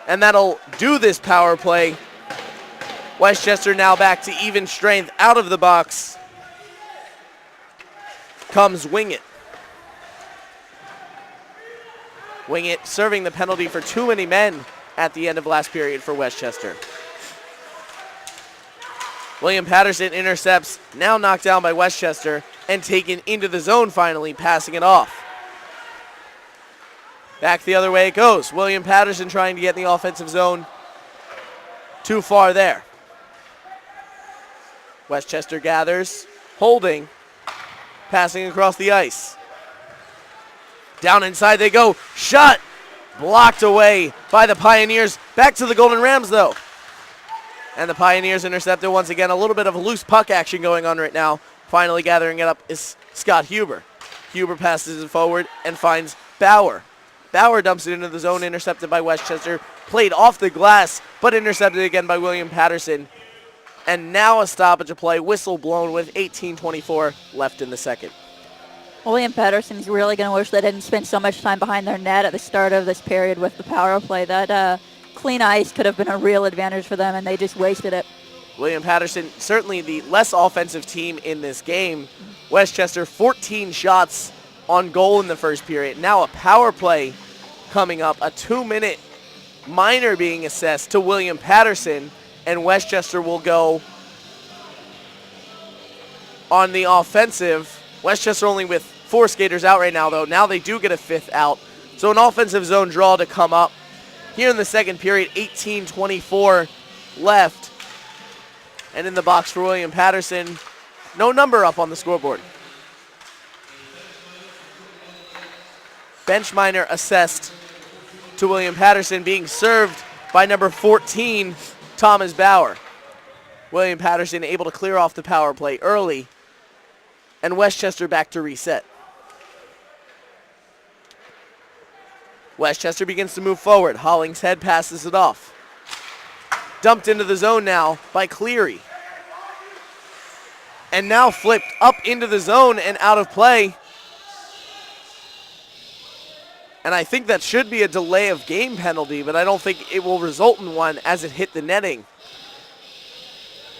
And that'll do this power play. Westchester now back to even strength out of the box. Comes Wing It. Wing It serving the penalty for too many men at the end of last period for Westchester. William Paterson intercepts, now knocked down by Westchester and taken into the zone finally, passing it off. Back the other way it goes. William Paterson trying to get in the offensive zone. Too far there. Westchester gathers, holding, passing across the ice. Down inside they go. Shot blocked away by the Pioneers. Back to the Golden Rams though. And the Pioneers intercepted once again. A little bit of a loose puck action going on right now. Finally gathering it up is Scott Huber. Huber passes it forward and finds Bauer. Bauer dumps it into the zone, intercepted by Westchester. Played off the glass, but intercepted again by William Paterson. And now a stoppage of play, whistle blown with 18:24 left in the second. William Paterson's really going to wish they didn't spend so much time behind their net at the start of this period with the power play. That clean ice could have been a real advantage for them, and they just wasted it. William Paterson, certainly the less offensive team in this game. Westchester, 14 shots on goal in the first period. Now a power play coming up, a 2-minute minor being assessed to William Paterson, and Westchester will go on the offensive. Westchester only with 4 skaters out right now, though. Now they do get a 5th out. So an offensive zone draw to come up. Here in the second period, 18:24 left. And in the box for William Paterson, no number up on the scoreboard. Bench minor assessed to William Paterson, being served by number 14, Thomas Bauer. William Paterson able to clear off the power play early, and Westchester back to reset. Westchester begins to move forward. Hollingshead passes it off. Dumped into the zone now by Cleary. And now flipped up into the zone and out of play. And I think that should be a delay of game penalty, but I don't think it will result in one as it hit the netting.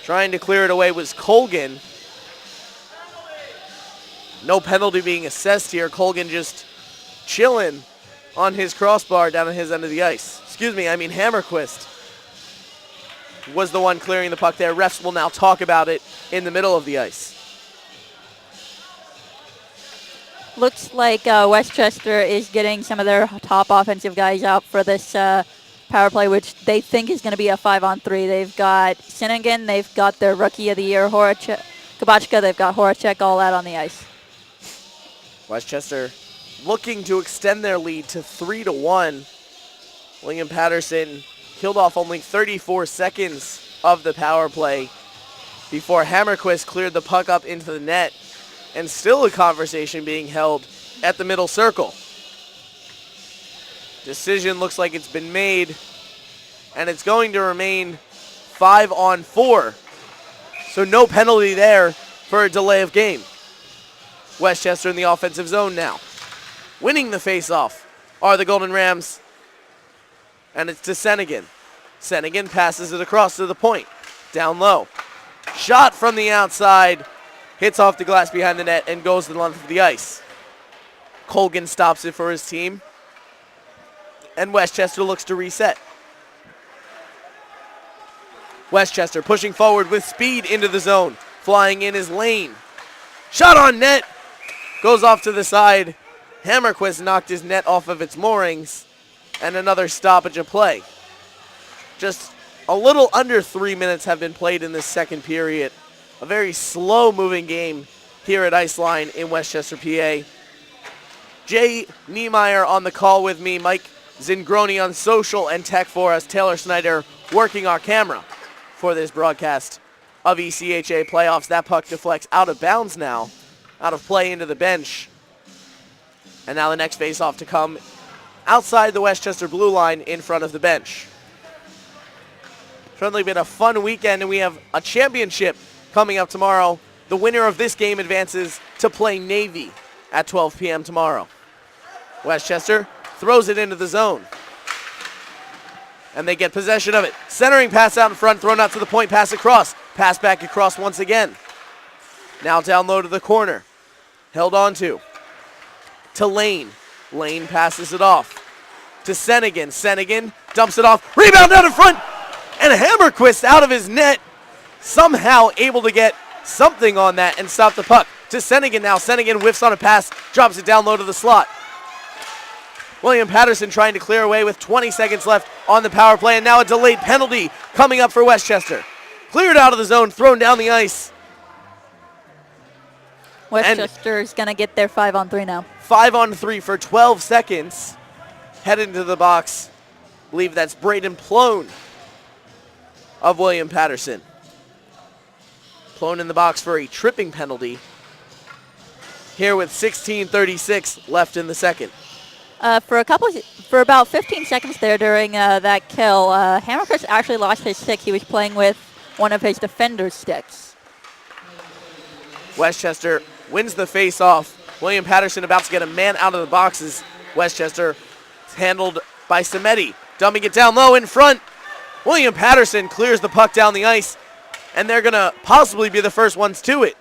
Trying to clear it away was Colgan. No penalty being assessed here. Colgan just chilling on his crossbar down at his end of the ice. Excuse me, I mean Hammerquist was the one clearing the puck there. Refs will now talk about it in the middle of the ice. Looks like Westchester is getting some of their top offensive guys out for this power play, which they think is going to be a 5-on-3. They've got Sinnigan, they've got their Rookie of the Year, Kabachka, they've got Horacek all out on the ice. Westchester looking to extend their lead to 3-1. William Paterson killed off only 34 seconds of the power play before Hammerquist cleared the puck up into the net, and still a conversation being held at the middle circle. Decision looks like it's been made, and it's going to remain 5-on-4. So no penalty there for a delay of game. Westchester in the offensive zone now. Winning the faceoff are the Golden Rams, and it's to Sennigan. Sennigan passes it across to the point, down low. Shot from the outside, hits off the glass behind the net and goes to the length of the ice. Colgan stops it for his team, and Westchester looks to reset. Westchester pushing forward with speed into the zone. Flying in is Lane. Shot on net, goes off to the side. Hammerquist knocked his net off of its moorings, and another stoppage of play. Just a little under 3 minutes have been played in this second period. A very slow-moving game here at Iceline in Westchester, PA. Jay Niemeyer on the call with me, Mike Zingroni on social and tech for us, Taylor Snyder working our camera for this broadcast of ECHA playoffs. That puck deflects out of bounds now, out of play into the bench. And now the next faceoff to come outside the Westchester blue line in front of the bench. Certainly been a fun weekend, and we have a championship coming up tomorrow. The winner of this game advances to play Navy at 12 p.m. tomorrow. Westchester throws it into the zone. And they get possession of it. Centering pass out in front, thrown out to the point, pass across. Pass back across once again. Now down low to the corner. Held on to Lane. Lane passes it off to Sennigan. Sennigan dumps it off. Rebound out in front. And Hammerquist out of his net. Somehow able to get something on that and stop the puck. To Sennigan now. Sennigan whiffs on a pass. Drops it down low to the slot. William Paterson trying to clear away with 20 seconds left on the power play. And now a delayed penalty coming up for Westchester. Cleared out of the zone. Thrown down the ice. Westchester's going to get their 5-on-3 now. 5-on-3 for 12 seconds. Head into the box. I believe that's Braden Plone of William Paterson. Plone in the box for a tripping penalty. Here with 16:36 left in the second. For about 15 seconds there during that kill, Hammerquist actually lost his stick. He was playing with one of his defender's sticks. Westchester wins the face-off. William Paterson about to get a man out of the boxes. Westchester handled by Samedi. Dumping it down low in front. William Paterson clears the puck down the ice, and they're going to possibly be the first ones to it.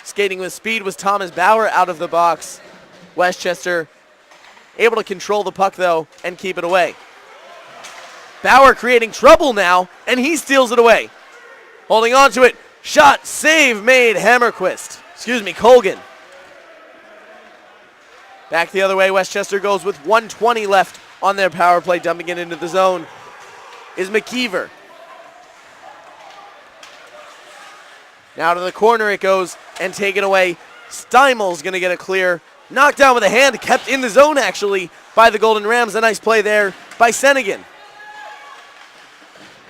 Skating with speed was Thomas Bauer out of the box. Westchester able to control the puck, though, and keep it away. Bauer creating trouble now, and he steals it away. Holding on to it. Shot, save made, Colgan. Back the other way, Westchester goes with 1:20 left on their power play. Dumping it into the zone is McKeever. Now to the corner it goes, and taken away. Steimel's going to get a clear. Knocked down with a hand, kept in the zone actually by the Golden Rams. A nice play there by Sennigan.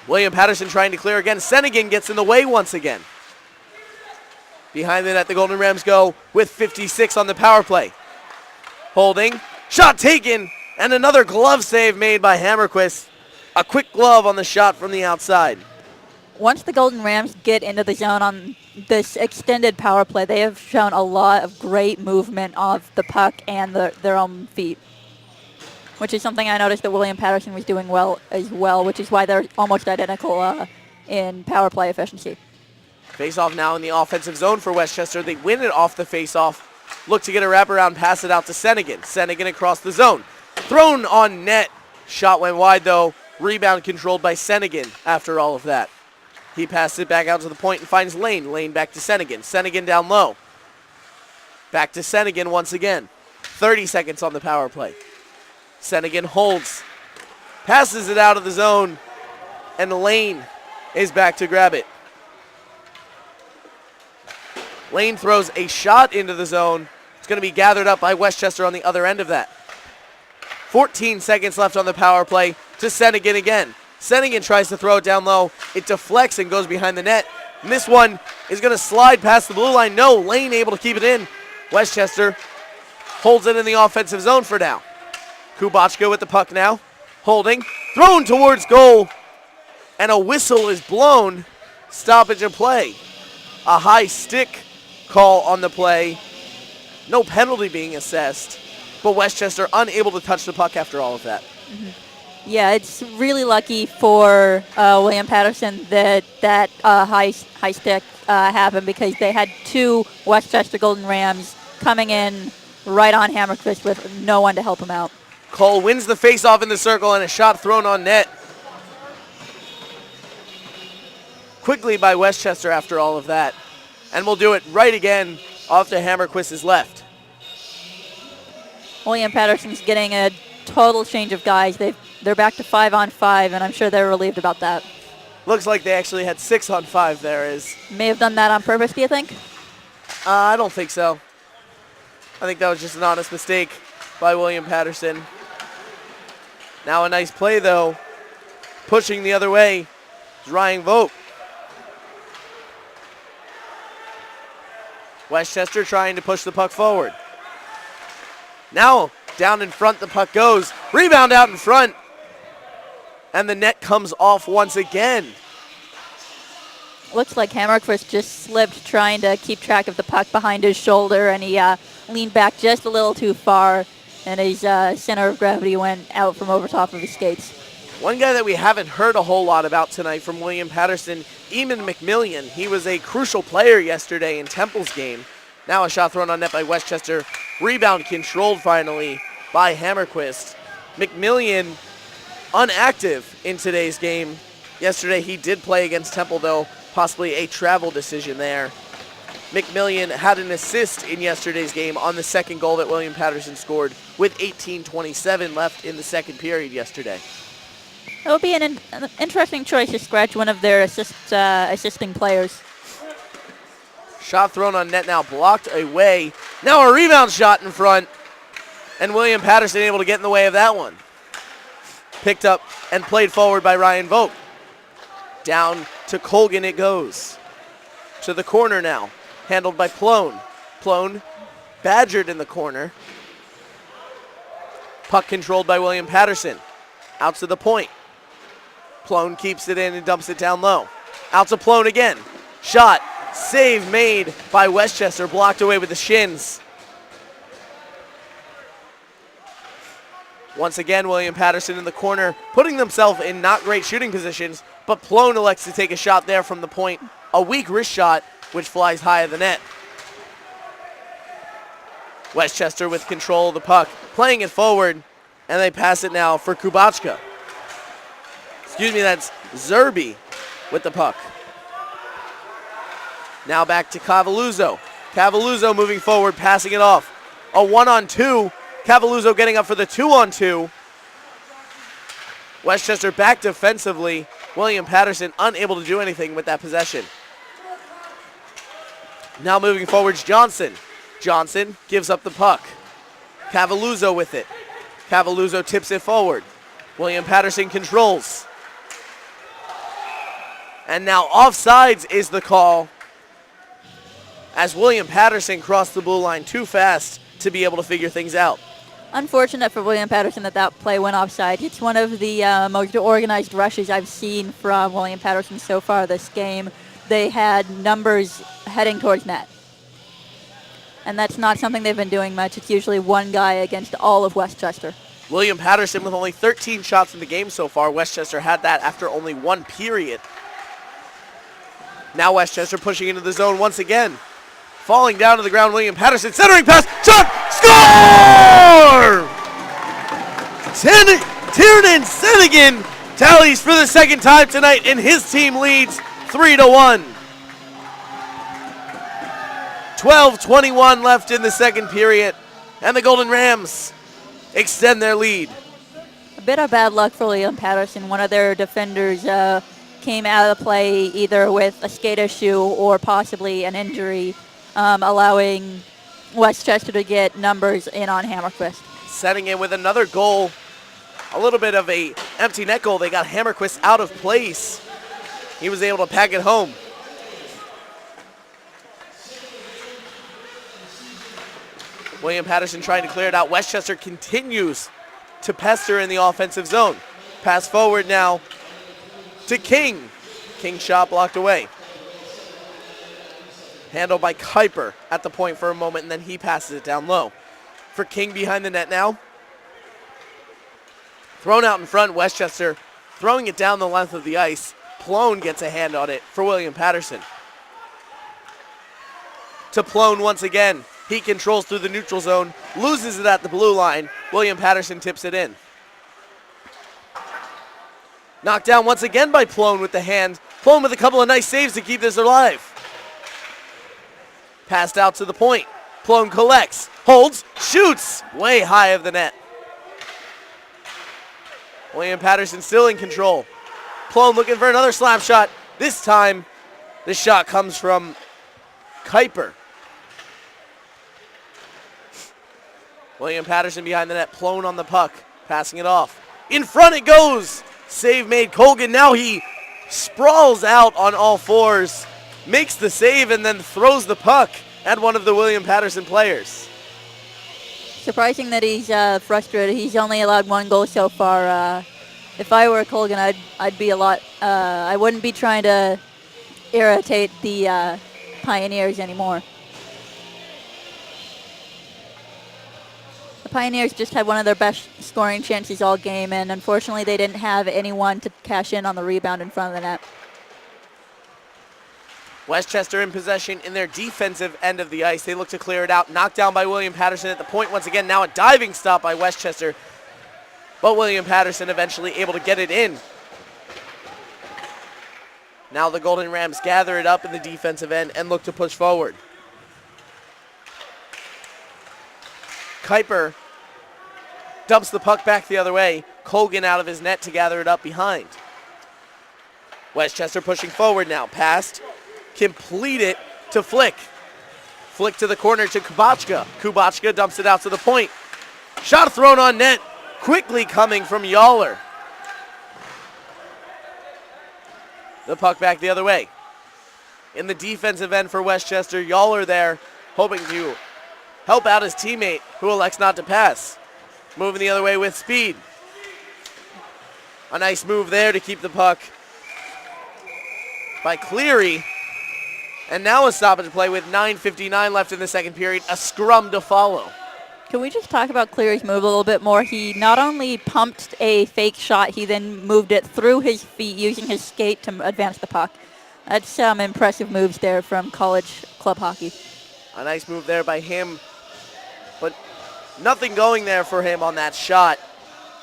William Paterson trying to clear again. Sennigan gets in the way once again. Behind the net, the Golden Rams go with 56 on the power play. Holding, shot taken, and another glove save made by Hammerquist. A quick glove on the shot from the outside. Once the Golden Rams get into the zone on this extended power play, they have shown a lot of great movement of the puck and their own feet, which is something I noticed that William Paterson was doing well as well, which is why they're almost identical in power play efficiency. Face-off now in the offensive zone for Westchester. They win it off the face-off. Look to get a wraparound, pass it out to Sennigan. Sennigan across the zone. Thrown on net. Shot went wide, though. Rebound controlled by Sennigan after all of that. He passes it back out to the point and finds Lane. Lane back to Sennigan. Sennigan down low. Back to Sennigan once again. 30 seconds on the power play. Sennigan holds. Passes it out of the zone. And Lane is back to grab it. Lane throws a shot into the zone. It's going to be gathered up by Westchester on the other end of that. 14 seconds left on the power play to Sennigan again. Sennigan tries to throw it down low. It deflects and goes behind the net. And this one is going to slide past the blue line. No, Lane able to keep it in. Westchester holds it in the offensive zone for now. Kubachka with the puck now. Holding. Thrown towards goal. And a whistle is blown. Stoppage of play. A high stick call on the play. No penalty being assessed. But Westchester unable to touch the puck after all of that. Mm-hmm. Yeah, it's really lucky for William Paterson that high stick happened, because they had two Westchester Golden Rams coming in right on Hammerquist with no one to help him out. Cole wins the faceoff in the circle, and a shot thrown on net. Quickly by Westchester after all of that. And we'll do it right again off to Hammerquist's left. William Paterson's getting a total change of guys. They're back to 5-on-5, and I'm sure they're relieved about that. Looks like they actually had 6-on-5 there. May have done that on purpose, do you think? I don't think so. I think that was just an honest mistake by William Paterson. Now a nice play, though. Pushing the other way is Ryan Vogt. Westchester trying to push the puck forward. Now down in front the puck goes. Rebound out in front. And the net comes off once again. Looks like Hammerquist just slipped trying to keep track of the puck behind his shoulder, and he leaned back just a little too far. and his center of gravity went out from over top of his skates. One guy that we haven't heard a whole lot about tonight from William Paterson, Eamon McMillian. He was a crucial player yesterday in Temple's game. Now a shot thrown on net by Westchester. Rebound controlled finally by Hammerquist. McMillian unactive in today's game. Yesterday he did play against Temple though, possibly a travel decision there. McMillian had an assist in yesterday's game on the second goal that William Paterson scored with 18:27 left in the second period yesterday. It will be an interesting choice to scratch one of their assisting players. Shot thrown on net now, blocked away. Now a rebound shot in front, and William Paterson able to get in the way of that one. Picked up and played forward by Ryan Vogt. Down to Colgan it goes. To the corner now, handled by Plone. Plone badgered in the corner. Puck controlled by William Paterson. Out to the point. Plone keeps it in and dumps it down low. Out to Plone again. Shot. Save made by Westchester. Blocked away with the shins. Once again, William Paterson in the corner, putting themselves in not great shooting positions, but Plone elects to take a shot there from the point. A weak wrist shot, which flies high of the net. Westchester with control of the puck, playing it forward, and they pass it now for Kubachka. Excuse me, that's Zerby with the puck. Now back to Cavalluzzo. Cavalluzzo moving forward, passing it off. A 1-on-2. Cavalluzzo getting up for the 2-on-2. Westchester back defensively. William Paterson unable to do anything with that possession. Now moving forwards, Johnson. Johnson gives up the puck. Cavalluzzo with it. Cavalluzzo tips it forward. William Paterson controls. And now offsides is the call, as William Paterson crossed the blue line too fast to be able to figure things out. Unfortunate for William Paterson that play went offside. It's one of the most organized rushes I've seen from William Paterson so far this game. They had numbers heading towards net. And that's not something they've been doing much. It's usually one guy against all of Westchester. William Paterson with only 13 shots in the game so far. Westchester had that after only one period. Now Westchester pushing into the zone once again. Falling down to the ground, William Paterson, centering pass, shot, score! Tiernan Sennigan tallies for the second time tonight, and his team leads 3-1. 12:21 left in the second period, and the Golden Rams extend their lead. A bit of bad luck for William Paterson. One of their defenders came out of play either with a skate issue or possibly an injury, allowing Westchester to get numbers in on Hammerquist. Setting in with another goal, a little bit of a empty net goal. They got Hammerquist out of place. He was able to pack it home. William Paterson trying to clear it out. Westchester continues to pester in the offensive zone. Pass forward now to King. King shot blocked away. Handled by Kuiper at the point for a moment, and then he passes it down low. For King behind the net now. Thrown out in front, Westchester throwing it down the length of the ice. Plone gets a hand on it for William Paterson. To Plone once again. He controls through the neutral zone, loses it at the blue line. William Paterson tips it in. Knocked down once again by Plone with the hand. Plone with a couple of nice saves to keep this alive. Passed out to the point. Plone collects, holds, shoots way high of the net. William Paterson still in control. Plone looking for another slap shot. This time, the shot comes from Kuiper. William Paterson behind the net, Plone on the puck, passing it off. In front it goes. Save made Colgan. Now he sprawls out on all fours, makes the save, and then throws the puck at one of the William Paterson players. Surprising that he's frustrated. He's only allowed one goal so far. If I were Colgan, I'd be a lot. I wouldn't be trying to irritate the Pioneers anymore. The Pioneers just had one of their best scoring chances all game, and unfortunately they didn't have anyone to cash in on the rebound in front of the net. Westchester in possession in their defensive end of the ice. They look to clear it out. Knocked down by William Paterson at the point once again. Now a diving stop by Westchester, but William Paterson eventually able to get it in. Now the Golden Rams gather it up in the defensive end and look to push forward. Kuiper dumps the puck back the other way. Colgan out of his net to gather it up behind. Westchester pushing forward now. Passed. Complete it to Flick. Flick to the corner to Kubachka. Kubachka dumps it out to the point. Shot thrown on net. Quickly coming from Yawler. The puck back the other way. In the defensive end for Westchester, Yawler there hoping to help out his teammate who elects not to pass. Moving the other way with speed. A nice move there to keep the puck by Cleary. And now a stoppage play with 9:59 left in the second period. A scrum to follow. Can we just talk about Cleary's move a little bit more? He not only pumped a fake shot, he then moved it through his feet using his skate to advance the puck. That's some impressive moves there from college club hockey. A nice move there by him, but nothing going there for him on that shot.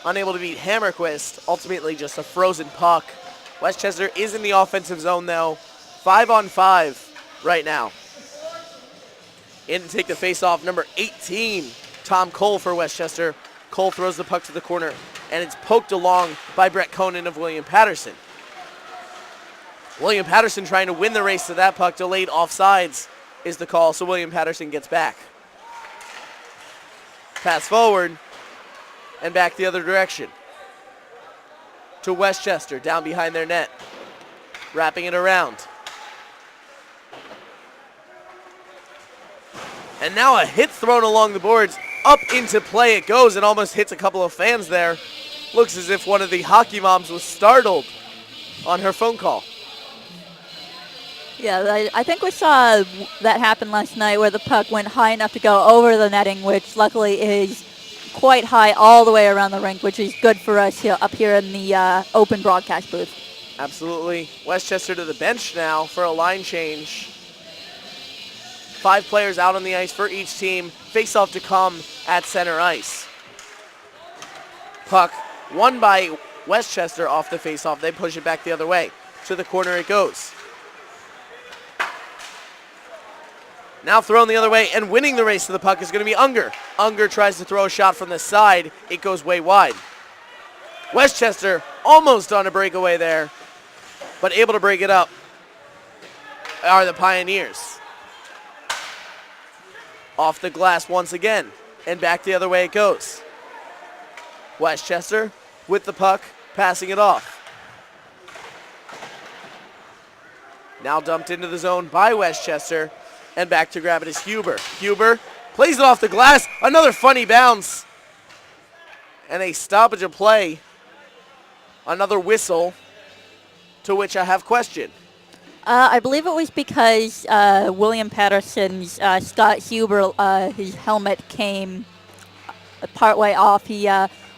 Unable to beat Hammerquist, ultimately just a frozen puck. Westchester is in the offensive zone though. 5-on-5 right now. In to take the face-off, number 18, Tom Cole for Westchester. Cole throws the puck to the corner, and it's poked along by Brett Conan of William Paterson. William Paterson trying to win the race to that puck. Delayed offsides is the call, so William Paterson gets back. Pass forward, and back the other direction. To Westchester, down behind their net. Wrapping it around. And now a hit thrown along the boards. Up into play it goes and almost hits a couple of fans there. Looks as if one of the hockey moms was startled on her phone call. Yeah, I think we saw that happen last night where the puck went high enough to go over the netting, which luckily is quite high all the way around the rink, which is good for us here, up here in the open broadcast booth. Absolutely. Westchester to the bench now for a line change. 5 players out on the ice for each team. Face-off to come at center ice. Puck won by Westchester off the face-off. They push it back the other way. To the corner it goes. Now thrown the other way and winning the race to the puck is going to be Unger. Unger tries to throw a shot from the side. It goes way wide. Westchester almost on a breakaway there, but able to break it up are the Pioneers. Off the glass once again, and back the other way it goes. Westchester with the puck, passing it off. Now dumped into the zone by Westchester, and back to grab it is Huber. Huber plays it off the glass, another funny bounce, and a stoppage of play. Another whistle, to which I have question. I believe it was because William Paterson's Scott Huber, his helmet came partway off. He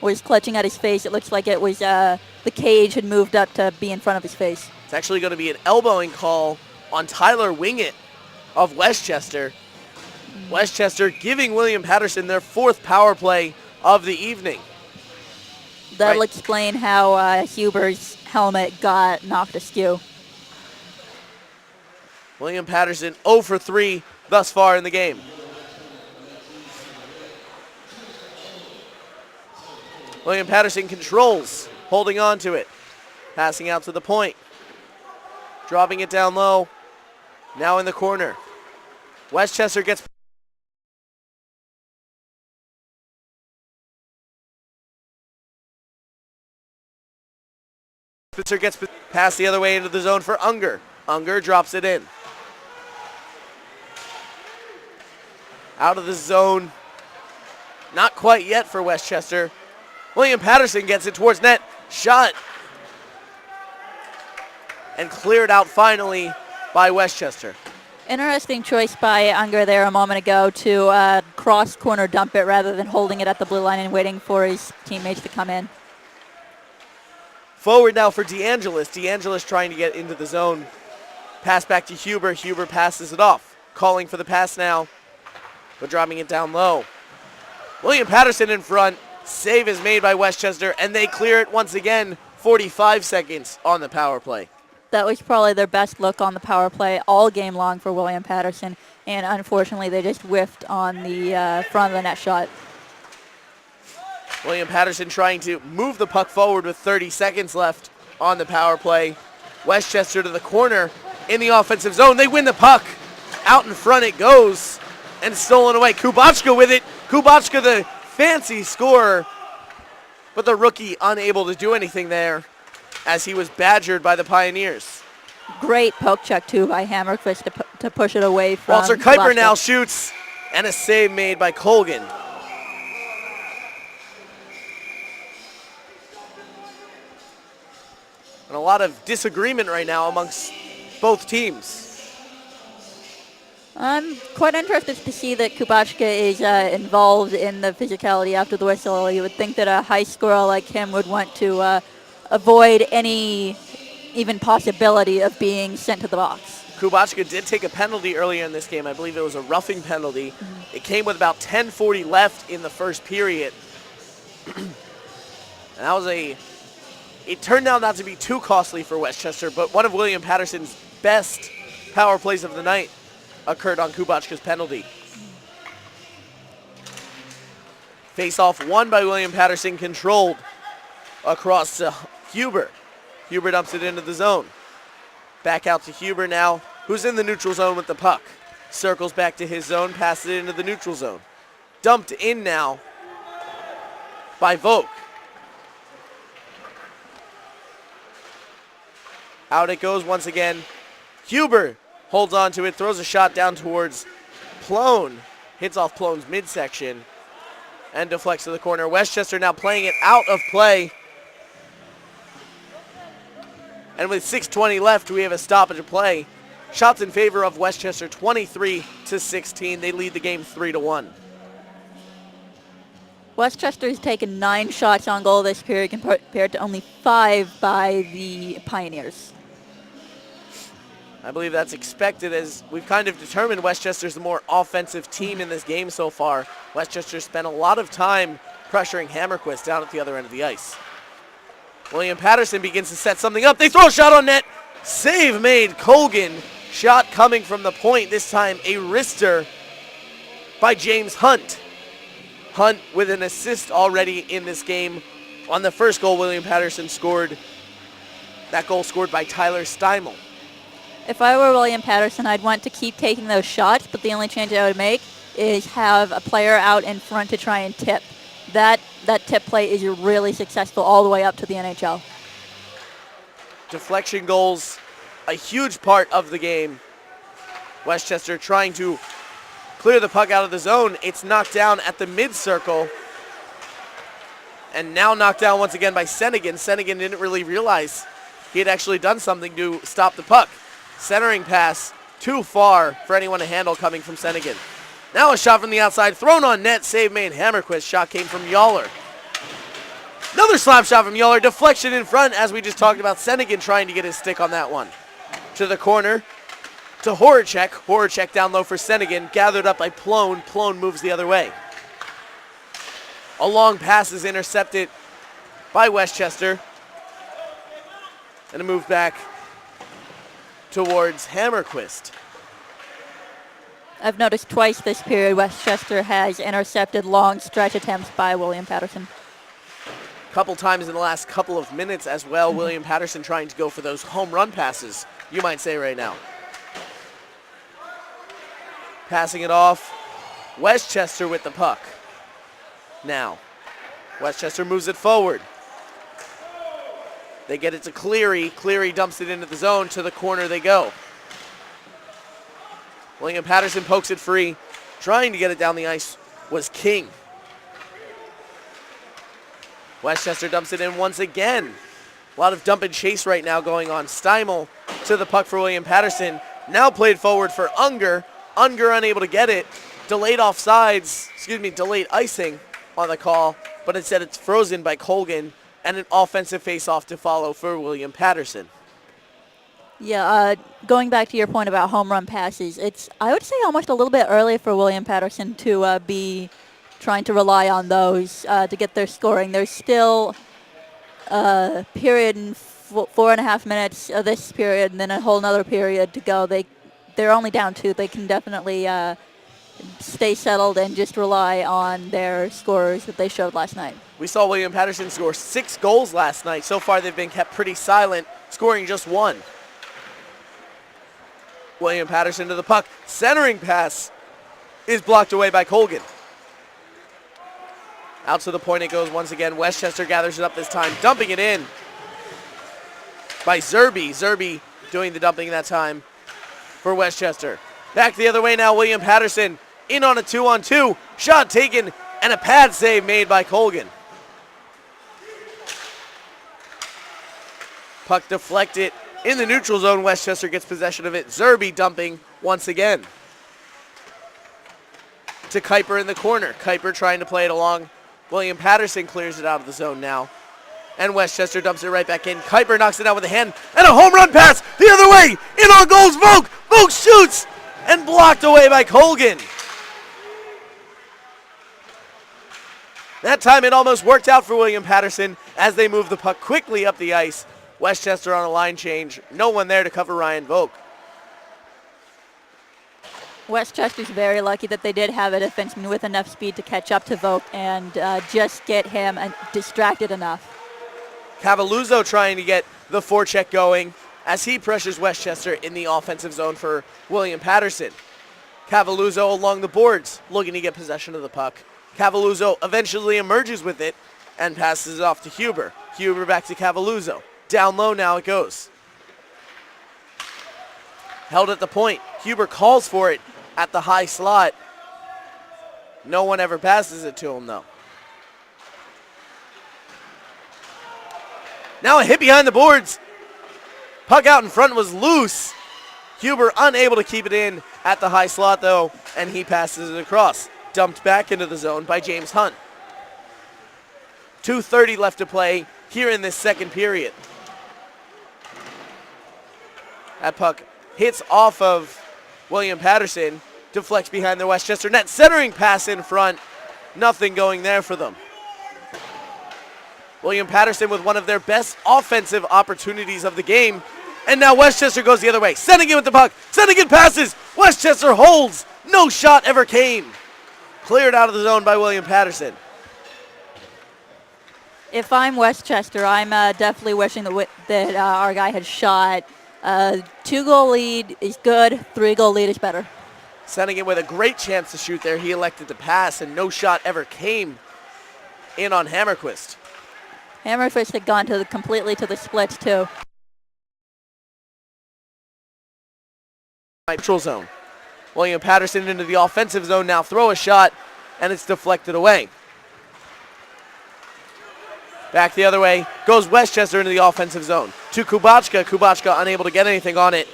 was clutching at his face. It looks like it was the cage had moved up to be in front of his face. It's actually going to be an elbowing call on Tyler Wingett of Westchester. Westchester giving William Paterson their 4th power play of the evening. That'll explain how Huber's helmet got knocked askew. William Paterson 0 for 3 thus far in the game. William Paterson controls, holding on to it. Passing out to the point. Dropping it down low. Now in the corner. Westchester gets passed the other way into the zone for Unger. Unger drops it in. Out of the zone. Not quite yet for Westchester. William Paterson gets it towards net. Shot. And cleared out finally by Westchester. Interesting choice by Unger there a moment ago to cross corner dump it rather than holding it at the blue line and waiting for his teammates to come in. Forward now for DeAngelis. DeAngelis trying to get into the zone. Pass back to Huber. Huber passes it off. Calling for the pass now, but dropping it down low. William Paterson in front. Save is made by Westchester, and they clear it once again. 45 seconds on the power play. That was probably their best look on the power play all game long for William Paterson, and unfortunately they just whiffed on the front of the net shot. William Paterson trying to move the puck forward with 30 seconds left on the power play. Westchester to the corner in the offensive zone. They win the puck. Out in front it goes, and stolen away. Kubachka with it. Kubachka, the fancy scorer, but the rookie unable to do anything there as he was badgered by the Pioneers. Great poke check, too, by Hammerquist to push it away from Walter Kuiper Kubachka. now shoots, and a save made by Colgan. And a lot of disagreement right now amongst both teams. I'm quite interested to see that Kubachka is involved in the physicality after the whistle. You would think that a high scorer like him would want to avoid any even possibility of being sent to the box. Kubachka did take a penalty earlier in this game. I believe it was a roughing penalty. It came with about 10:40 left in the first period. And that was it turned out not to be too costly for Westchester, but one of William Patterson's best power plays of the night occurred on Kubachka's penalty. Face-off won by William Paterson, controlled across to Huber. Huber dumps it into the zone. Back out to Huber now, who's in the neutral zone with the puck. Circles back to his zone, passes it into the neutral zone. Dumped in now by Vogt. Out it goes once again. Huber holds on to it, throws a shot down towards Plone. Hits off Plone's midsection and deflects to the corner. Westchester now playing it out of play. And with 6:20 left, we have a stoppage of play. Shots in favor of Westchester, 23-16. They lead the game 3-1. Westchester has taken 9 shots on goal this period compared to only 5 by the Pioneers. I believe that's expected, as we've kind of determined Westchester's the more offensive team in this game so far. Westchester spent a lot of time pressuring Hammerquist down at the other end of the ice. William Paterson begins to set something up. They throw a shot on net. Save made. Colgan. Shot coming from the point. This time a wrister by James Hunt. Hunt with an assist already in this game. On the first goal, William Paterson scored. That goal scored by Tyler Steimel. If I were William Paterson, I'd want to keep taking those shots, but the only change I would make is have a player out in front to try and tip. That tip play is really successful all the way up to the NHL. Deflection goals, a huge part of the game. Westchester trying to clear the puck out of the zone. It's knocked down at the mid-circle. And now knocked down once again by Senegan. Senegan didn't really realize he had actually done something to stop the puck. Centering pass, too far for anyone to handle coming from Senegan. Now a shot from the outside, thrown on net, save made. Hammerquist, shot came from Yawler. Another slap shot from Yawler, deflection in front, as we just talked about. Senegan trying to get his stick on that one. To the corner, to Horacek. Horacek down low for Senegan, gathered up by Plone. Plone moves the other way. A long pass is intercepted by Westchester. And a move back towards Hammerquist. I've noticed twice this period Westchester has intercepted long stretch attempts by William Paterson. Couple times in the last couple of minutes as well. William Paterson trying to go for those home run passes, you might say right now. Passing it off. Westchester with the puck. Now, Westchester moves it forward. They get it to Cleary. Cleary dumps it into the zone. To the corner they go. William Paterson pokes it free. Trying to get it down the ice was King. Westchester dumps it in once again. A lot of dump and chase right now going on. Steimel to the puck for William Patterson. Now played forward for Unger. Unger unable to get it. Delayed icing on the call, but instead it's frozen by Colgan, and an offensive face-off to follow for William Paterson. Yeah, going back to your point about home run passes, it's, I would say, almost a little bit early for William Paterson to be trying to rely on those to get their scoring. There's still a period and 4.5 minutes of this period, and then a whole nother period to go. They're only down 2. They can definitely stay settled and just rely on their scorers that they showed last night. We saw William Paterson score 6 goals last night. So far they've been kept pretty silent, scoring just 1. William Paterson to the puck. Centering pass is blocked away by Colgan. Out to the point it goes once again. Westchester gathers it up this time, dumping it in by Zerby. Zerby doing the dumping that time for Westchester. Back the other way now, William Paterson in on a 2-on-2. Shot taken and a pad save made by Colgan. Puck deflected in the neutral zone. Westchester gets possession of it. Zerby dumping once again to Kuiper in the corner. Kuiper trying to play it along. William Paterson clears it out of the zone now. And Westchester dumps it right back in. Kuiper knocks it out with a hand. And a home run pass the other way. In on goals, Vogt. Vogt shoots and blocked away by Colgan. That time it almost worked out for William Paterson as they move the puck quickly up the ice. Westchester on a line change. No one there to cover Ryan Vogt. Westchester's very lucky that they did have a defenseman with enough speed to catch up to Vogt and just get him distracted enough. Cavalluzzo trying to get the forecheck going as he pressures Westchester in the offensive zone for William Paterson. Cavalluzzo along the boards looking to get possession of the puck. Cavalluzzo eventually emerges with it and passes it off to Huber. Huber back to Cavalluzzo. Down low now it goes. Held at the point. Huber calls for it at the high slot. No one ever passes it to him though. Now a hit behind the boards. Puck out in front was loose. Huber unable to keep it in at the high slot though, and he passes it across. Dumped back into the zone by James Hunt. 2:30 left to play here in this second period. That puck hits off of William Paterson, deflects behind the Westchester net. Centering pass in front. Nothing going there for them. William Paterson with one of their best offensive opportunities of the game. And now Westchester goes the other way. Sending it with the puck. Sending it passes. Westchester holds. No shot ever came. Cleared out of the zone by William Paterson. If I'm Westchester, I'm definitely wishing that our guy had shot. 2-goal lead is good. 3-goal lead is better. Sending it with a great chance to shoot there. He elected to pass, and no shot ever came in on Hammerquist. Hammerquist had gone completely to the splits, too. Neutral zone. William Paterson into the offensive zone now. Throw a shot, and it's deflected away. Back the other way goes Westchester into the offensive zone. To Kubachka. Kubachka unable to get anything on it.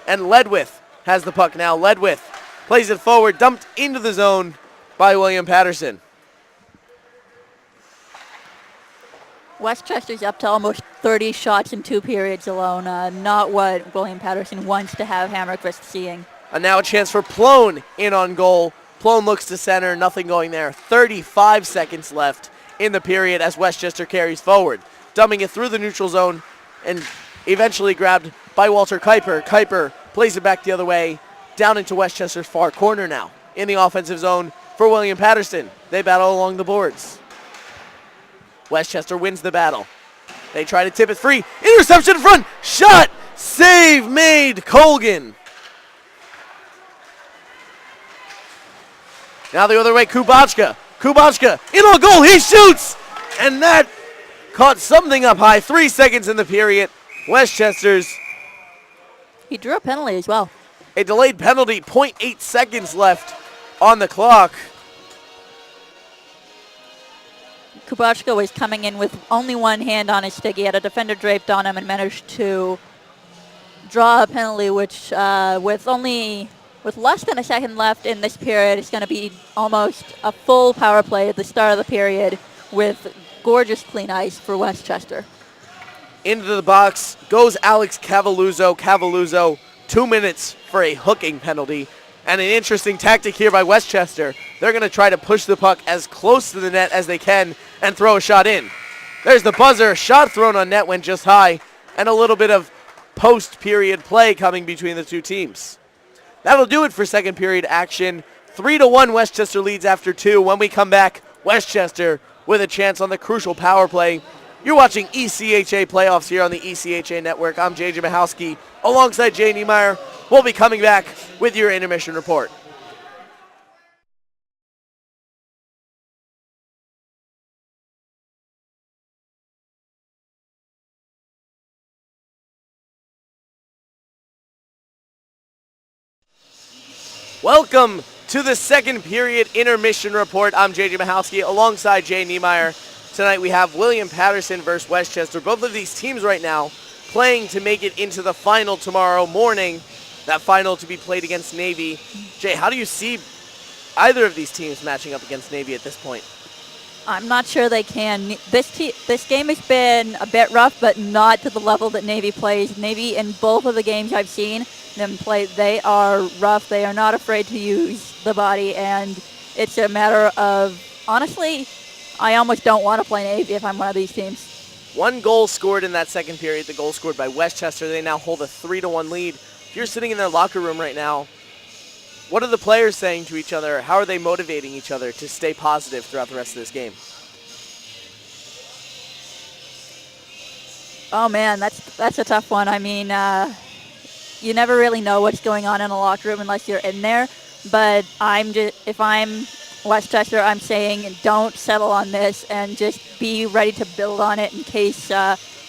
And Ledwith has the puck now. Ledwith plays it forward, dumped into the zone by William Paterson. Westchester's up to almost 30 shots in 2 periods alone. Not what William Paterson wants to have Hammerquist seeing. And now a chance for Plone in on goal. Plone looks to center, nothing going there. 35 seconds left in the period as Westchester carries forward. Dumping it through the neutral zone and eventually grabbed by Walter Kuiper. Kuiper plays it back the other way, down into Westchester's far corner now. In the offensive zone for William Paterson. They battle along the boards. Westchester wins the battle. They try to tip it free. Interception in front. Shot. Save made. Colgan. Now the other way. Kubachka. Kubachka in on goal. He shoots. And that caught something up high. 3 seconds in the period. Westchester's. He drew a penalty as well. A delayed penalty. 0.8 seconds left on the clock. Kubachka was coming in with only one hand on his stick. He had a defender draped on him and managed to draw a penalty, which with less than a second left in this period, it's going to be almost a full power play at the start of the period with gorgeous clean ice for Westchester. Into the box goes Alex Cavalluzzo. Cavalluzzo, 2 minutes for a hooking penalty. And an interesting tactic here by Westchester. They're going to try to push the puck as close to the net as they can and throw a shot in. There's the buzzer. Shot thrown on net went just high. And a little bit of post-period play coming between the two teams. That'll do it for second period action. 3-1 Westchester leads after 2. When we come back, Westchester with a chance on the crucial power play. You're watching ECHA playoffs here on the ECHA network. I'm JJ Michalski alongside Jay Niemeyer. We'll be coming back with your intermission report. Welcome to the second period intermission report. I'm JJ Michalski alongside Jay Niemeyer. Tonight we have William Paterson versus Westchester. Both of these teams right now playing to make it into the final tomorrow morning. That final to be played against Navy. Jay, how do you see either of these teams matching up against Navy at this point? I'm not sure they can. This game has been a bit rough, but not to the level that Navy plays. Navy, in both of the games I've seen them play, they are rough. They are not afraid to use the body, and it's a matter of, honestly, I almost don't want to play Navy if I'm one of these teams. 1 goal scored in that second period. The goal scored by Westchester. They now hold a 3-1 lead. If you're sitting in their locker room right now, what are the players saying to each other? How are they motivating each other to stay positive throughout the rest of this game? Oh man, that's a tough one. I mean, you never really know what's going on in a locker room unless you're in there. But if I'm Westchester, I'm saying don't settle on this and just be ready to build on it in case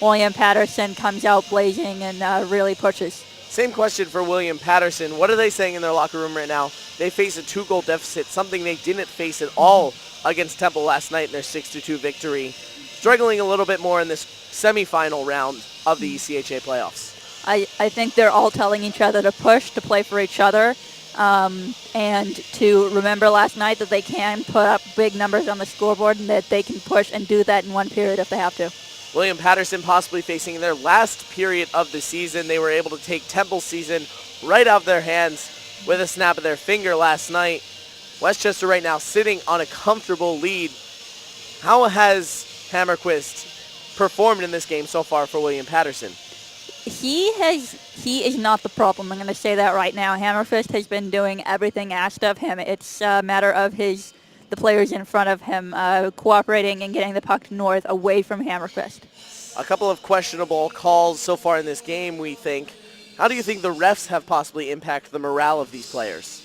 William Paterson comes out blazing and really pushes. Same question for William Paterson. What are they saying in their locker room right now? They face a 2-goal deficit, something they didn't face at all against Temple last night in their 6-2 victory. Struggling a little bit more in this semifinal round of the ECHA playoffs. I think they're all telling each other to push, to play for each other, and to remember last night that they can put up big numbers on the scoreboard and that they can push and do that in one period if they have to. William Paterson possibly facing their last period of the season. They were able to take Temple's season right out of their hands with a snap of their finger last night. Westchester right now sitting on a comfortable lead. How has Hammerquist performed in this game so far for William Paterson? He is not the problem. I'm going to say that right now. Hammerfist has been doing everything asked of him. It's a matter of the players in front of him cooperating and getting the puck north away from Hammerfist. A couple of questionable calls so far in this game, we think. How do you think the refs have possibly impacted the morale of these players?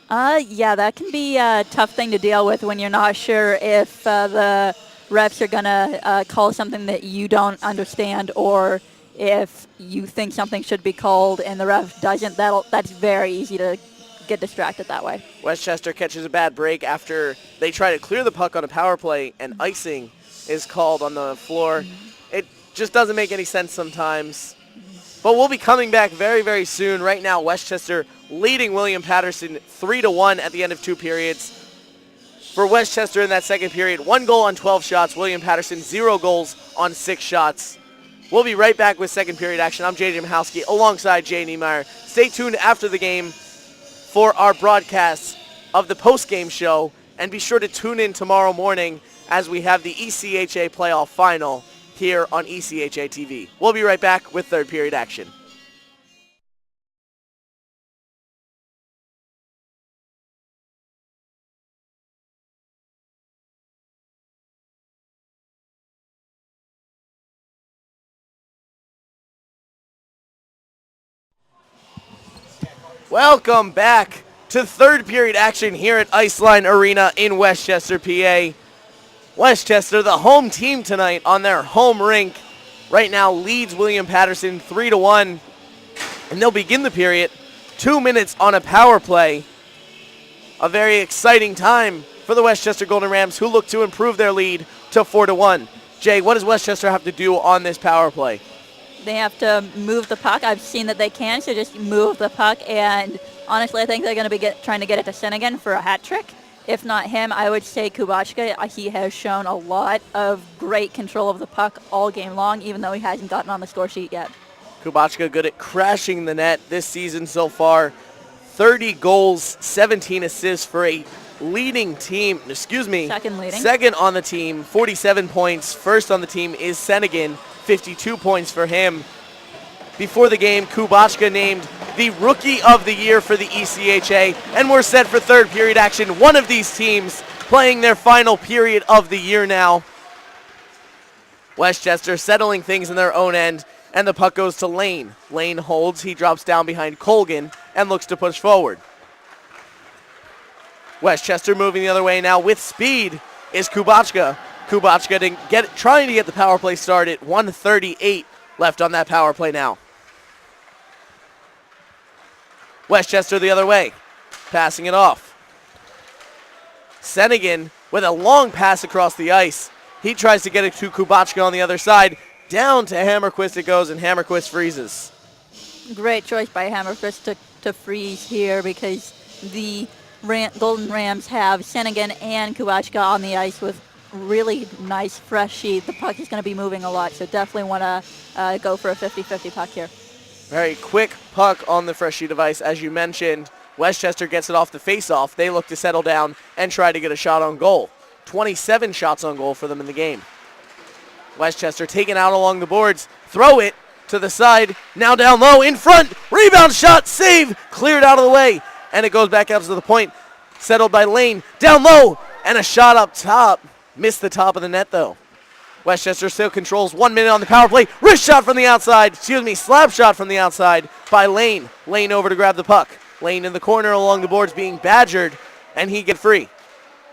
Yeah, that can be a tough thing to deal with when you're not sure if the refs are going to call something that you don't understand, or if you think something should be called and the ref doesn't. That's very easy to get distracted that way. Westchester catches a bad break after they try to clear the puck on a power play, and icing is called on the floor. It just doesn't make any sense sometimes. But we'll be coming back very, very soon. Right now, Westchester leading William Paterson 3-1 at the end of 2 periods. For Westchester in that second period, 1 goal on 12 shots. William Paterson, 0 goals on 6 shots. We'll be right back with second period action. I'm JJ Michalski alongside Jay Niemeyer. Stay tuned after the game for our broadcast of the post-game show, and be sure to tune in tomorrow morning as we have the ECHA playoff final here on ECHA TV. We'll be right back with third period action. Welcome back to third period action here at Iceline Arena in Westchester, PA. Westchester, the home team tonight on their home rink, right now leads William Paterson 3-1, and they'll begin the period 2 minutes on a power play. A very exciting time for the Westchester Golden Rams, who look to improve their lead to 4-1. Jay, what does Westchester have to do on this power play? They have to move the puck. I've seen that they can, so just move the puck. And honestly, I think they're going to be trying to get it to Sennigan for a hat trick. If not him, I would say Kubachka. He has shown a lot of great control of the puck all game long, even though he hasn't gotten on the score sheet yet. Kubachka good at crashing the net this season so far. 30 goals, 17 assists for a leading team. Second on the team, 47 points. First on the team is Sennigan, 52 points for him. Before the game, Kubachka named the Rookie of the Year for the ECHA, and we're set for third period action. One of these teams playing their final period of the year now. Westchester settling things in their own end, and the puck goes to Lane. Lane holds, he drops down behind Colgan and looks to push forward. Westchester moving the other way now with speed is Kubachka. Kubachka trying to get the power play started. 1:38 left on that power play now. Westchester the other way, passing it off. Sennigan with a long pass across the ice. He tries to get it to Kubachka on the other side. Down to Hammerquist it goes, and Hammerquist freezes. Great choice by Hammerquist to freeze here, because the Golden Rams have Sennigan and Kubachka on the ice with really nice fresh sheet. The puck is going to be moving a lot, so definitely want to go for a 50-50 puck here. Very quick puck on the fresh sheet of ice. As you mentioned, Westchester gets it off the face-off. They look to settle down and try to get a shot on goal. 27 shots on goal for them in the game. Westchester taken out along the boards. Throw it to the side. Now down low, in front. Rebound shot, save, cleared out of the way. And it goes back out to the point. Settled by Lane. Down low, and a shot up top. Missed the top of the net, though. Westchester still controls 1 minute on the power play. Wrist shot from the outside. Slap shot from the outside by Lane. Lane over to grab the puck. Lane in the corner along the boards being badgered, and he get free.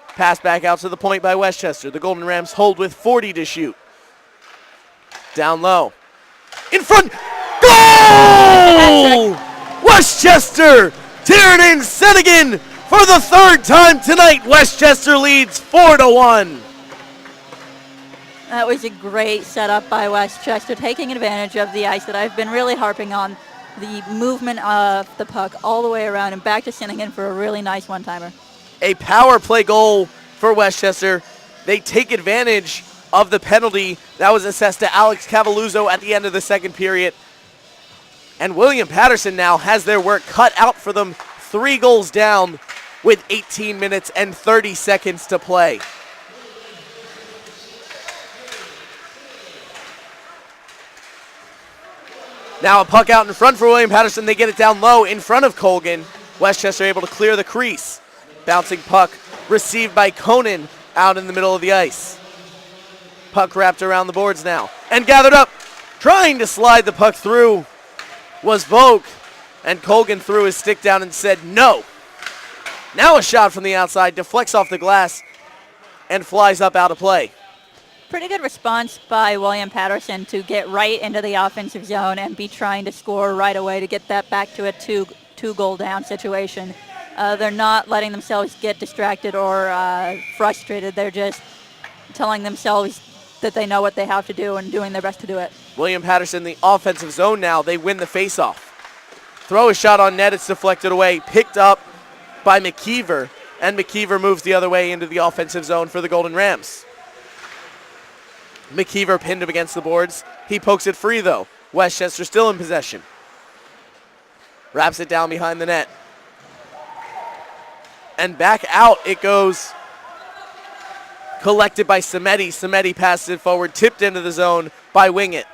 Pass back out to the point by Westchester. The Golden Rams hold with 40 to shoot. Down low. In front. Goal! Westchester tearing in Sennigan for the third time tonight. Westchester leads 4-1. That was a great setup by Westchester, taking advantage of the ice that I've been really harping on, the movement of the puck all the way around and back to Sennigan for a really nice one-timer. A power play goal for Westchester. They take advantage of the penalty that was assessed to Alex Cavalluzzo at the end of the second period. And William Paterson now has their work cut out for them. 3 goals down with 18 minutes and 30 seconds to play. Now a puck out in front for William Paterson. They get it down low in front of Colgan. Westchester able to clear the crease. Bouncing puck received by Conan out in the middle of the ice. Puck wrapped around the boards now and gathered up. Trying to slide the puck through was Vogt, and Colgan threw his stick down and said no. Now a shot from the outside, deflects off the glass and flies up out of play. Pretty good response by William Paterson to get right into the offensive zone and be trying to score right away to get that back to a two-goal down situation. They're not letting themselves get distracted or frustrated. They're just telling themselves that they know what they have to do and doing their best to do it. William Paterson, the offensive zone now. They win the faceoff. Throw a shot on net. It's deflected away. Picked up by McKeever, and McKeever moves the other way into the offensive zone for the Golden Rams. McKeever pinned him against the boards. He pokes it free, though. Westchester still in possession. Wraps it down behind the net. And back out it goes. Collected by Samedi. Samedi passes it forward, tipped into the zone by Wingett.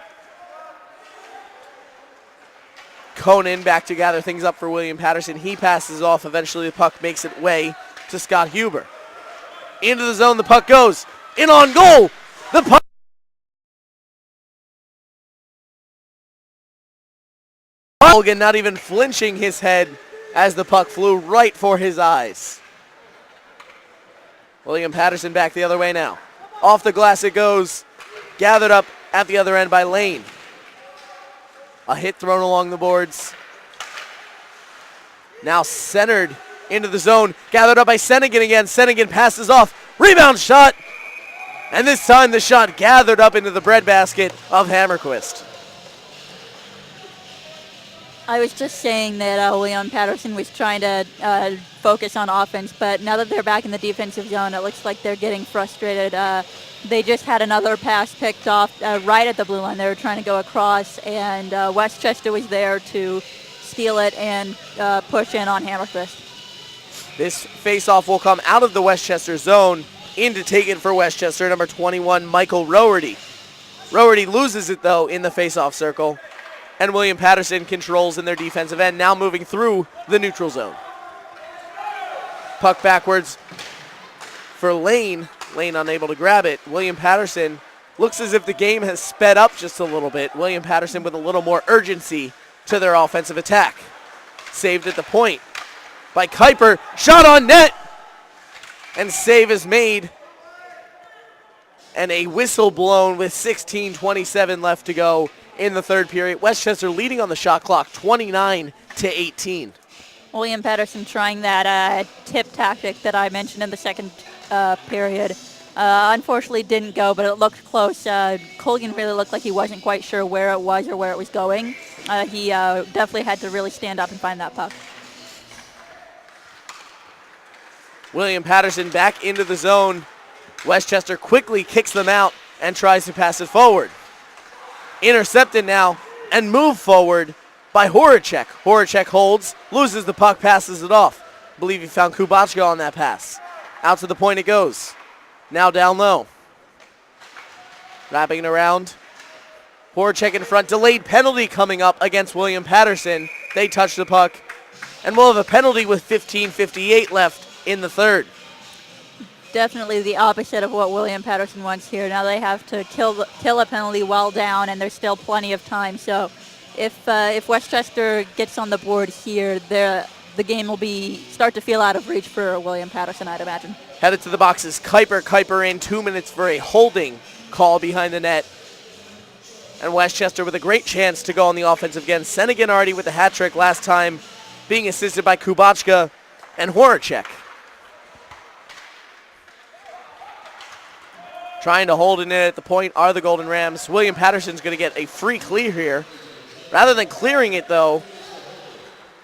Conan back to gather things up for William Paterson. He passes off. Eventually the puck makes its way to Scott Huber. Into the zone the puck goes. In on goal. The puck. Colgan not even flinching his head as the puck flew right for his eyes. William Paterson back the other way now. Off the glass it goes. Gathered up at the other end by Lane. A hit thrown along the boards. Now centered into the zone. Gathered up by Sennigan again. Sennigan passes off. Rebound shot. And this time the shot gathered up into the breadbasket of Hammerquist. I was just saying that William Paterson was trying to focus on offense, but now that they're back in the defensive zone, it looks like they're getting frustrated. They just had another pass picked off right at the blue line. They were trying to go across, and Westchester was there to steal it and push in on Hammerfist. This face-off will come out of the Westchester zone. In to take it for Westchester, number 21, Michael Roherty. Roherty loses it, though, in the face-off circle. And William Paterson controls in their defensive end, now moving through the neutral zone. Puck backwards for Lane. Lane unable to grab it. William Paterson looks as if the game has sped up just a little bit. William Paterson with a little more urgency to their offensive attack. Saved at the point by Kuiper. Shot on net. And save is made. And a whistle blown with 16:27 left to go in the third period. Westchester leading on the shot clock, 29-18. William Paterson trying that tip tactic that I mentioned in the second period. Unfortunately didn't go, but it looked close. Colgan really looked like he wasn't quite sure where it was or where it was going. He definitely had to really stand up and find that puck. William Paterson back into the zone. Westchester quickly kicks them out and tries to pass it forward. Intercepted now and moved forward by Horacek. Horacek holds, loses the puck, passes it off. I believe he found Kubachka on that pass. Out to the point it goes. Now down low. Wrapping it around. Horacek in front. Delayed penalty coming up against William Paterson. They touch the puck. And we'll have a penalty with 15:58 left in the third. Definitely the opposite of what William Paterson wants here. Now they have to kill a penalty well down, and there's still plenty of time. So if Westchester gets on the board here, the game will start to feel out of reach for William Paterson, I'd imagine. Headed to the boxes. Kuiper in 2 minutes for a holding call behind the net. And Westchester with a great chance to go on the offensive again. Senegan already with the hat trick last time, being assisted by Kubachka and Horacek. Trying to hold it in at the point are the Golden Rams. William Paterson's going to get a free clear here. Rather than clearing it, though,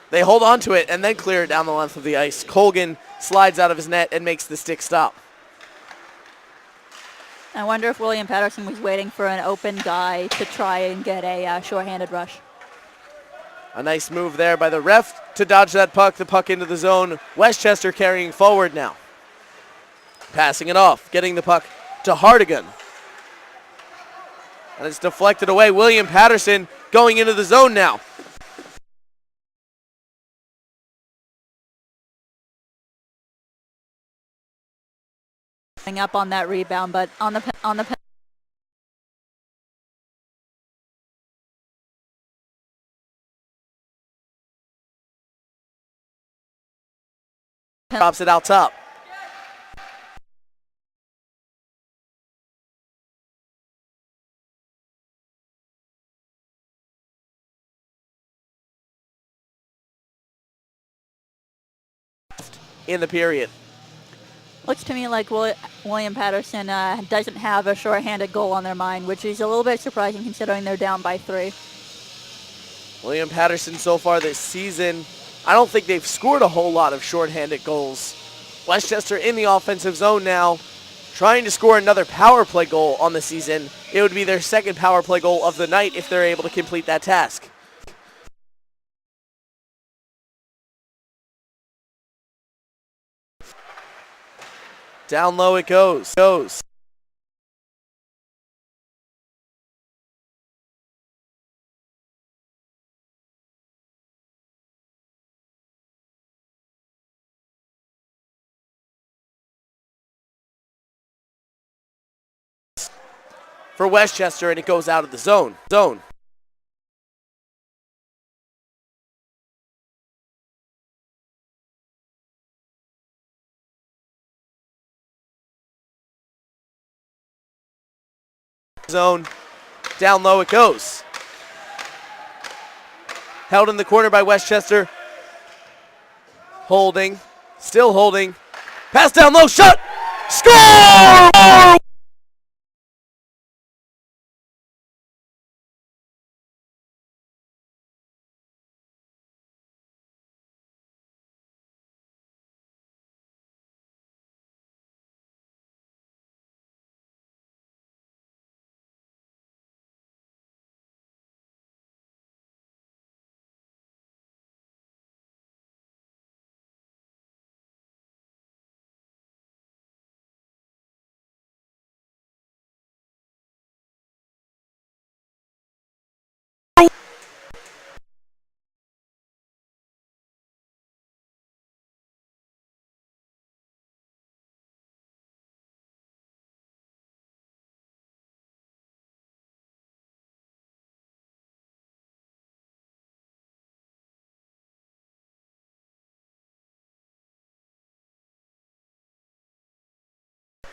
they hold on to it and then clear it down the length of the ice. Colgan slides out of his net and makes the stick stop. I wonder if William Paterson was waiting for an open guy to try and get a shorthanded rush. A nice move there by the ref to dodge that puck. The puck into the zone. Westchester carrying forward now. Passing it off, getting the puck to Hardigan. And it's deflected away. William Paterson going into the zone now. Up on that rebound, but on the drops it out top. In the period. looks to me like William Paterson doesn't have a shorthanded goal on their mind, which is a little bit surprising considering they're down by 3. William Paterson so far this season, I don't think they've scored a whole lot of shorthanded goals. Westchester in the offensive zone now, trying to score another power play goal on the season. It would be their second power play goal of the night if they're able to complete that task. Down low it goes. For Westchester, and it goes out of the zone. Down low it goes. Held in the corner by Westchester. Holding, still holding. Pass down low, shot! Score!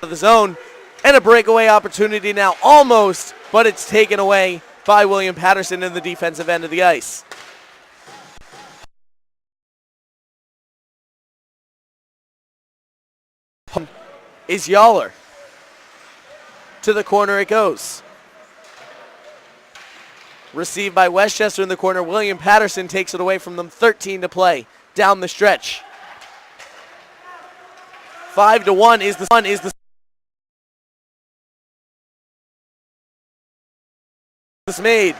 of the zone, and a breakaway opportunity now almost, but it's taken away by William Paterson in the defensive end of the ice. Is Yaller. To the corner it goes. Received by Westchester in the corner. William Paterson takes it away from them. 13 to play down the stretch. 5-1 is the made.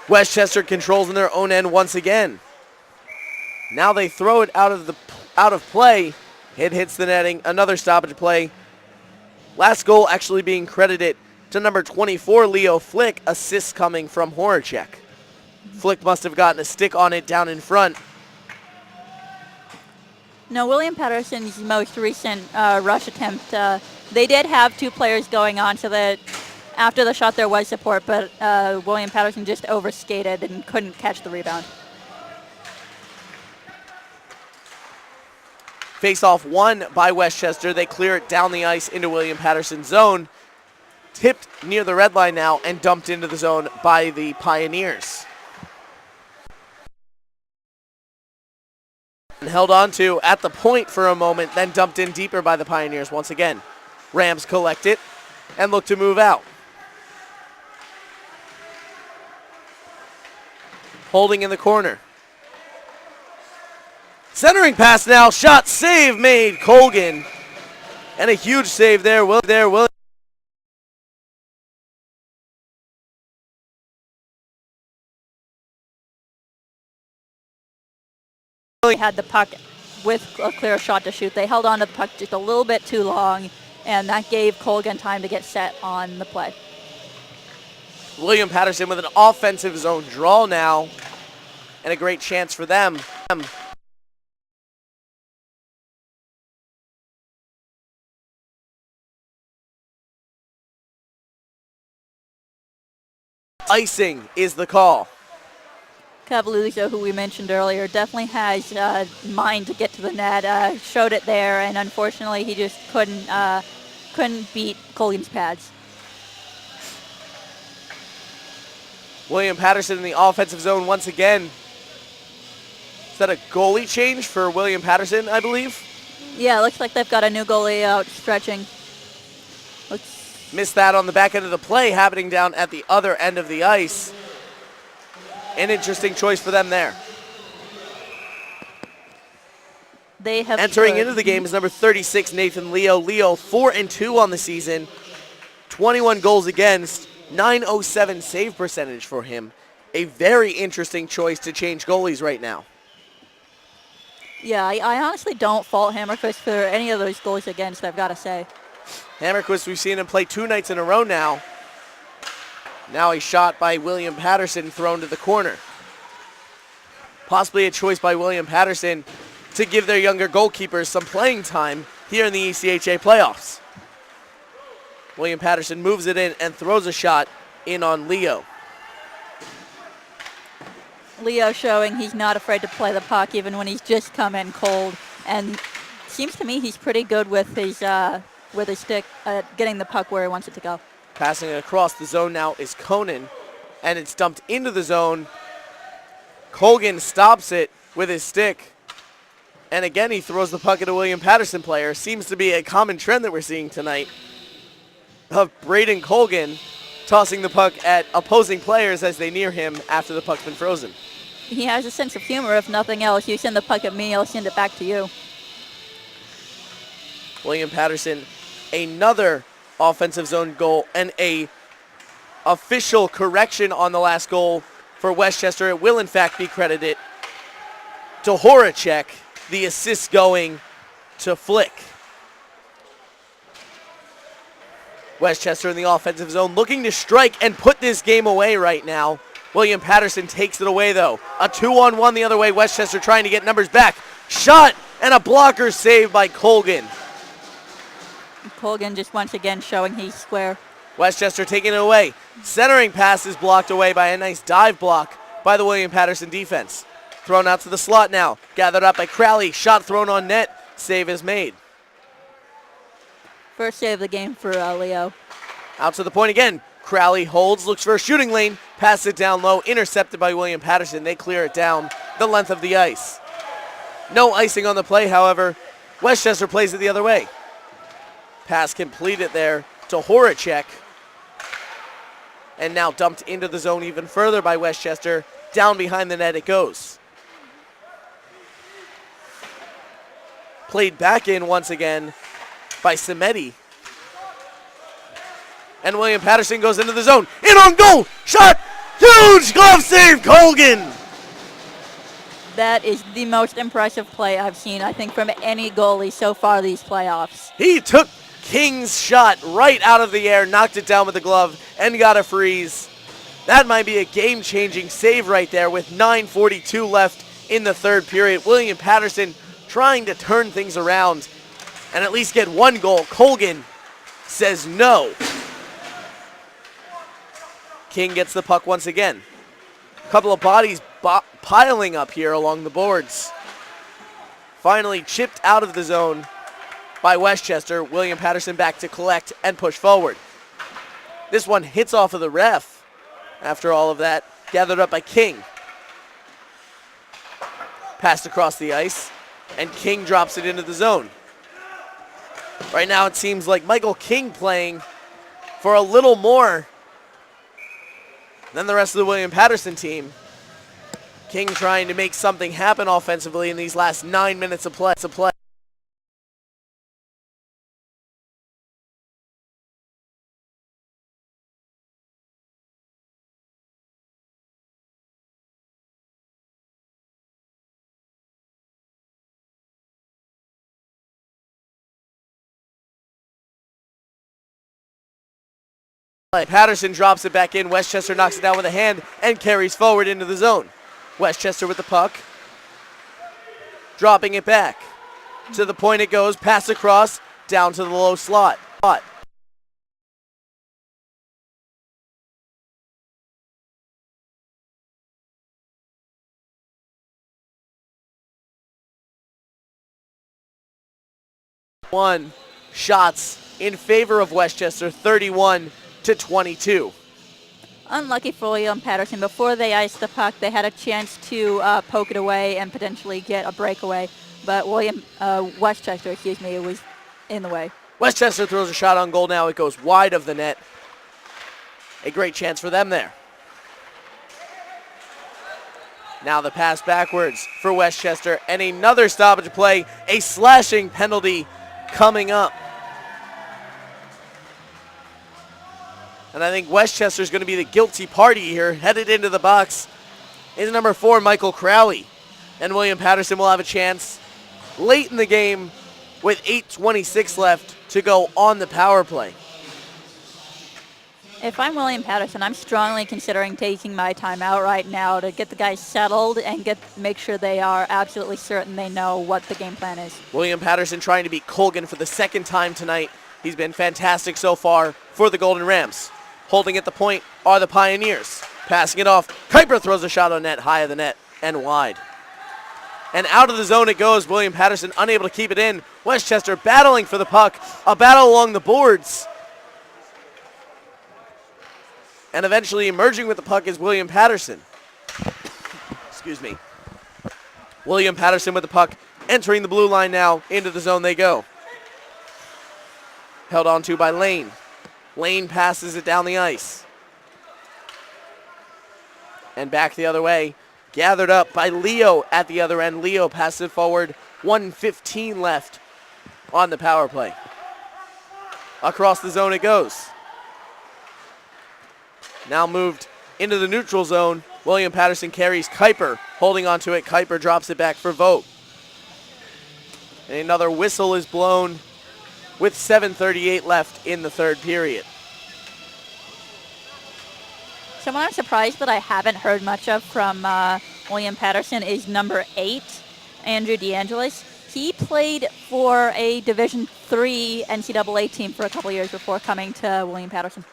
Westchester controls in their own end once again. Now they throw it out of play. It hits the netting. Another stoppage play. Last goal actually being credited to number 24, Leo Flick. Assists coming from Horacek. Flick must have gotten a stick on it down in front. No, William Paterson's most recent rush attempt, they did have two players going on, so that after the shot there was support, but William Paterson just overskated and couldn't catch the rebound. Face-off won by Westchester. They clear it down the ice into William Paterson's zone. Tipped near the red line now and dumped into the zone by the Pioneers. And held on to at the point for a moment, then dumped in deeper by the Pioneers once again. Rams collect it and look to move out. Holding in the corner. Centering pass now, shot, save made, Colgan. And a huge save there, William. Had the puck with a clear shot to shoot. They held on to the puck just a little bit too long, and that gave Colgan time to get set on the play. William Paterson with an offensive zone draw now, and a great chance for them. Icing is the call. Cavaluso, who we mentioned earlier, definitely has mind to get to the net. Showed it there, and unfortunately, he just couldn't beat Colgan's pads. William Paterson in the offensive zone once again. Is that a goalie change for William Paterson, I believe? Yeah, it looks like they've got a new goalie out stretching. Missed that on the back end of the play, happening down at the other end of the ice. An interesting choice for them there. They have entering into the game is number 36, Nathan Leo. Leo 4-2 on the season, 21 goals against, .907 save percentage for him. A very interesting choice to change goalies right now. Yeah, I honestly don't fault Hammerquist for any of those goals against, I've got to say. Hammerquist, we've seen him play 2 nights in a row now. Now a shot by William Paterson thrown to the corner. Possibly a choice by William Paterson to give their younger goalkeepers some playing time here in the ECHA playoffs. William Paterson moves it in and throws a shot in on Leo. Leo showing he's not afraid to play the puck even when he's just come in cold. And seems to me he's pretty good with his stick, getting the puck where he wants it to go. Passing across the zone now is Conan, and it's dumped into the zone. Colgan stops it with his stick. And again, he throws the puck at a William Paterson player. Seems to be a common trend that we're seeing tonight of Braden Colgan tossing the puck at opposing players as they near him after the puck's been frozen. He has a sense of humor, if nothing else. You send the puck at me, I'll send it back to you. William Paterson, another offensive zone goal and a official correction on the last goal for Westchester. It will in fact be credited to Horacek, the assist going to Flick. Westchester in the offensive zone looking to strike and put this game away right now. William Paterson takes it away though. A 2-on-1 the other way. Westchester trying to get numbers back. Shot and a blocker saved by Colgan. Colgan just once again showing he's square. Westchester taking it away. Centering pass is blocked away by a nice dive block by the William Paterson defense. Thrown out to the slot now. Gathered up by Crowley. Shot thrown on net. Save is made. First save of the game for Leo. Out to the point again. Crowley holds, looks for a shooting lane. Passes it down low. Intercepted by William Paterson. They clear it down the length of the ice. No icing on the play, however. Westchester plays it the other way. Pass completed there to Horacek. And now dumped into the zone even further by Westchester. Down behind the net it goes. Played back in once again by Semeti. And William Paterson goes into the zone. In on goal! Shot! Huge glove save, Colgan! That is the most impressive play I've seen, I think, from any goalie so far these playoffs. He took King's shot right out of the air, knocked it down with the glove, and got a freeze. That might be a game-changing save right there with 9:42 left in the third period. William Paterson trying to turn things around and at least get one goal. Colgan says no. King gets the puck once again. A couple of bodies piling up here along the boards. Finally chipped out of the zone by Westchester. William Paterson back to collect and push forward. This one hits off of the ref. After all of that, gathered up by King. Passed across the ice, and King drops it into the zone. Right now it seems like Michael King playing for a little more than the rest of the William Paterson team. King trying to make something happen offensively in these last 9 minutes of play. Paterson drops it back in. Westchester knocks it down with a hand and carries forward into the zone. Westchester with the puck. Dropping it back. To the point it goes. Pass across. Down to the low slot. One shots in favor of Westchester, 31-22. Unlucky for William Paterson. Before they iced the puck, they had a chance to poke it away and potentially get a breakaway. But Westchester, was in the way. Westchester throws a shot on goal now. It goes wide of the net. A great chance for them there. Now the pass backwards for Westchester and another stoppage play. A slashing penalty coming up. And I think Westchester's going to be the guilty party here. Headed into the box is number 4, Michael Crowley. And William Paterson will have a chance late in the game with 8:26 left to go on the power play. If I'm William Paterson, I'm strongly considering taking my timeout right now to get the guys settled and make sure they are absolutely certain they know what the game plan is. William Paterson trying to beat Colgan for the second time tonight. He's been fantastic so far for the Golden Rams. Holding at the point are the Pioneers. Passing it off. Kuiper throws a shot on net, high of the net and wide. And out of the zone it goes. William Paterson unable to keep it in. Westchester battling for the puck. A battle along the boards. And eventually emerging with the puck is William Paterson. Excuse me. William Paterson with the puck. Entering the blue line now. Into the zone they go. Held on to by Lane. Lane passes it down the ice. And back the other way. Gathered up by Leo at the other end. Leo passes it forward. 1:15 left on the power play. Across the zone it goes. Now moved into the neutral zone. William Paterson carries Kuiper. Holding onto it. Kuiper drops it back for Vogt. And another whistle is blown with 7:38 left in the third period. Someone I'm surprised that I haven't heard much of from William Paterson is number 8, Andrew DeAngelis. He played for a Division III NCAA team for a couple years before coming to William Paterson.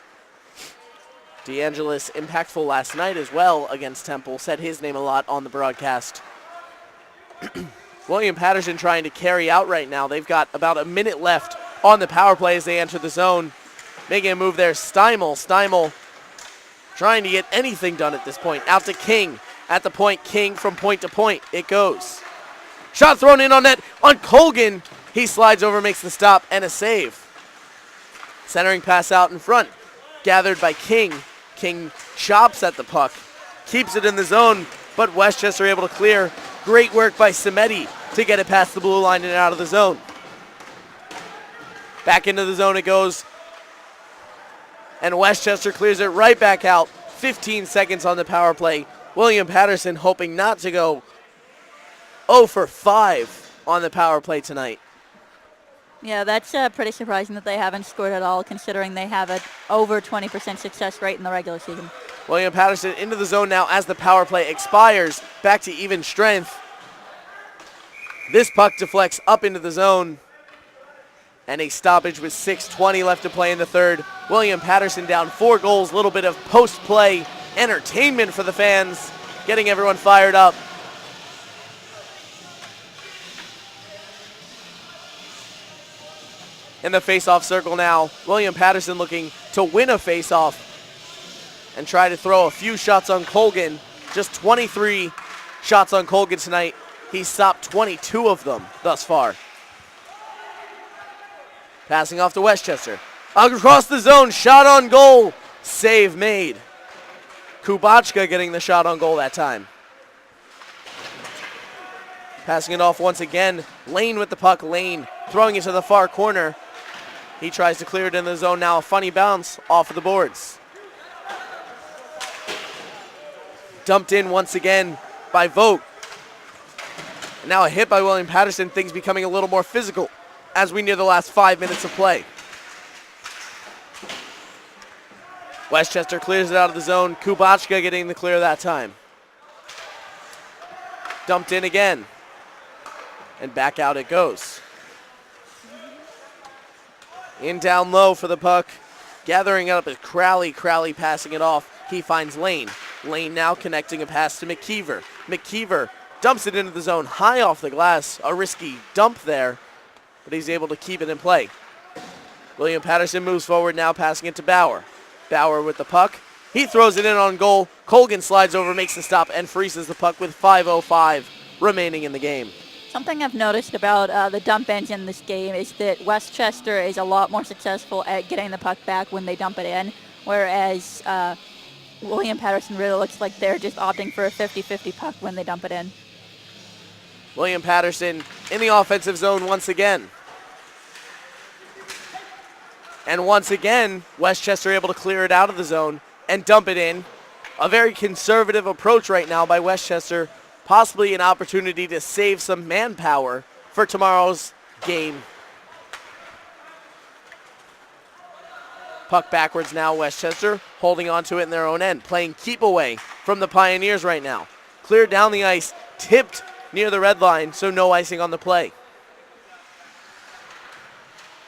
DeAngelis impactful last night as well against Temple. Said his name a lot on the broadcast William Paterson trying to carry out right now. They've got about a minute left on the power play as they enter the zone. Making a move there, Steimel trying to get anything done at this point. Out to King. At the point, King from point to point. It goes. Shot thrown in on net on Colgan. He slides over, makes the stop, and a save. Centering pass out in front. Gathered by King. King chops at the puck. Keeps it in the zone, but Westchester able to clear. Great work by Semeti to get it past the blue line and out of the zone. Back into the zone it goes. And Westchester clears it right back out. 15 seconds on the power play. William Paterson hoping not to go 0 for 5 on the power play tonight. Yeah, that's pretty surprising that they haven't scored at all, considering they have an over 20% success rate in the regular season. William Paterson into the zone now as the power play expires. Back to even strength. This puck deflects up into the zone. And a stoppage with 6:20 left to play in the third. William Paterson down 4 goals. Little bit of post-play entertainment for the fans, getting everyone fired up. In the face-off circle now, William Paterson looking to win a face-off and try to throw a few shots on Colgan. Just 23 shots on Colgan tonight. He's stopped 22 of them thus far. Passing off to Westchester. Across the zone, shot on goal. Save made. Kubachka getting the shot on goal that time. Passing it off once again. Lane with the puck. Lane throwing it to the far corner. He tries to clear it in the zone now. A funny bounce off of the boards. Dumped in once again by Vogt. And now a hit by William Paterson. Things becoming a little more physical as we near the last 5 minutes of play. Westchester clears it out of the zone. Kubachka getting the clear that time. Dumped in again. And back out it goes. In down low for the puck. Gathering it up is Crowley. Crowley passing it off. He finds Lane. Lane now connecting a pass to McKeever. McKeever dumps it into the zone high off the glass. A risky dump there, but he's able to keep it in play. William Paterson moves forward now, passing it to Bauer. Bauer with the puck. He throws it in on goal. Colgan slides over, makes the stop, and freezes the puck with 5:05 remaining in the game. Something I've noticed about the dump ins in this game is that Westchester is a lot more successful at getting the puck back when they dump it in, whereas William Paterson really looks like they're just opting for a 50-50 puck when they dump it in. William Paterson in the offensive zone once again. And once again, Westchester able to clear it out of the zone and dump it in. A very conservative approach right now by Westchester. Possibly an opportunity to save some manpower for tomorrow's game. Puck backwards now, Westchester holding on to it in their own end. Playing keep away from the Pioneers right now. Cleared down the ice, tipped near the red line, so no icing on the play.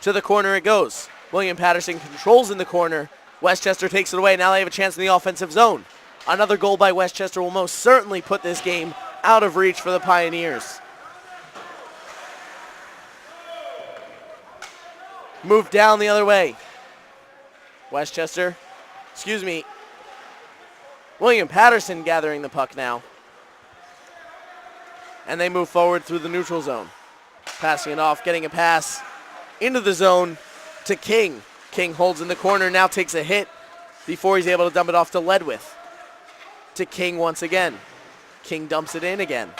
To the corner it goes. William Paterson controls in the corner. Westchester takes it away. Now they have a chance in the offensive zone. Another goal by Westchester will most certainly put this game out of reach for the Pioneers. Move down the other way. William Paterson gathering the puck now. And they move forward through the neutral zone. Passing it off, getting a pass into the zone to King. King holds in the corner, now takes a hit before he's able to dump it off to Ledwith. To King once again. King dumps it in again.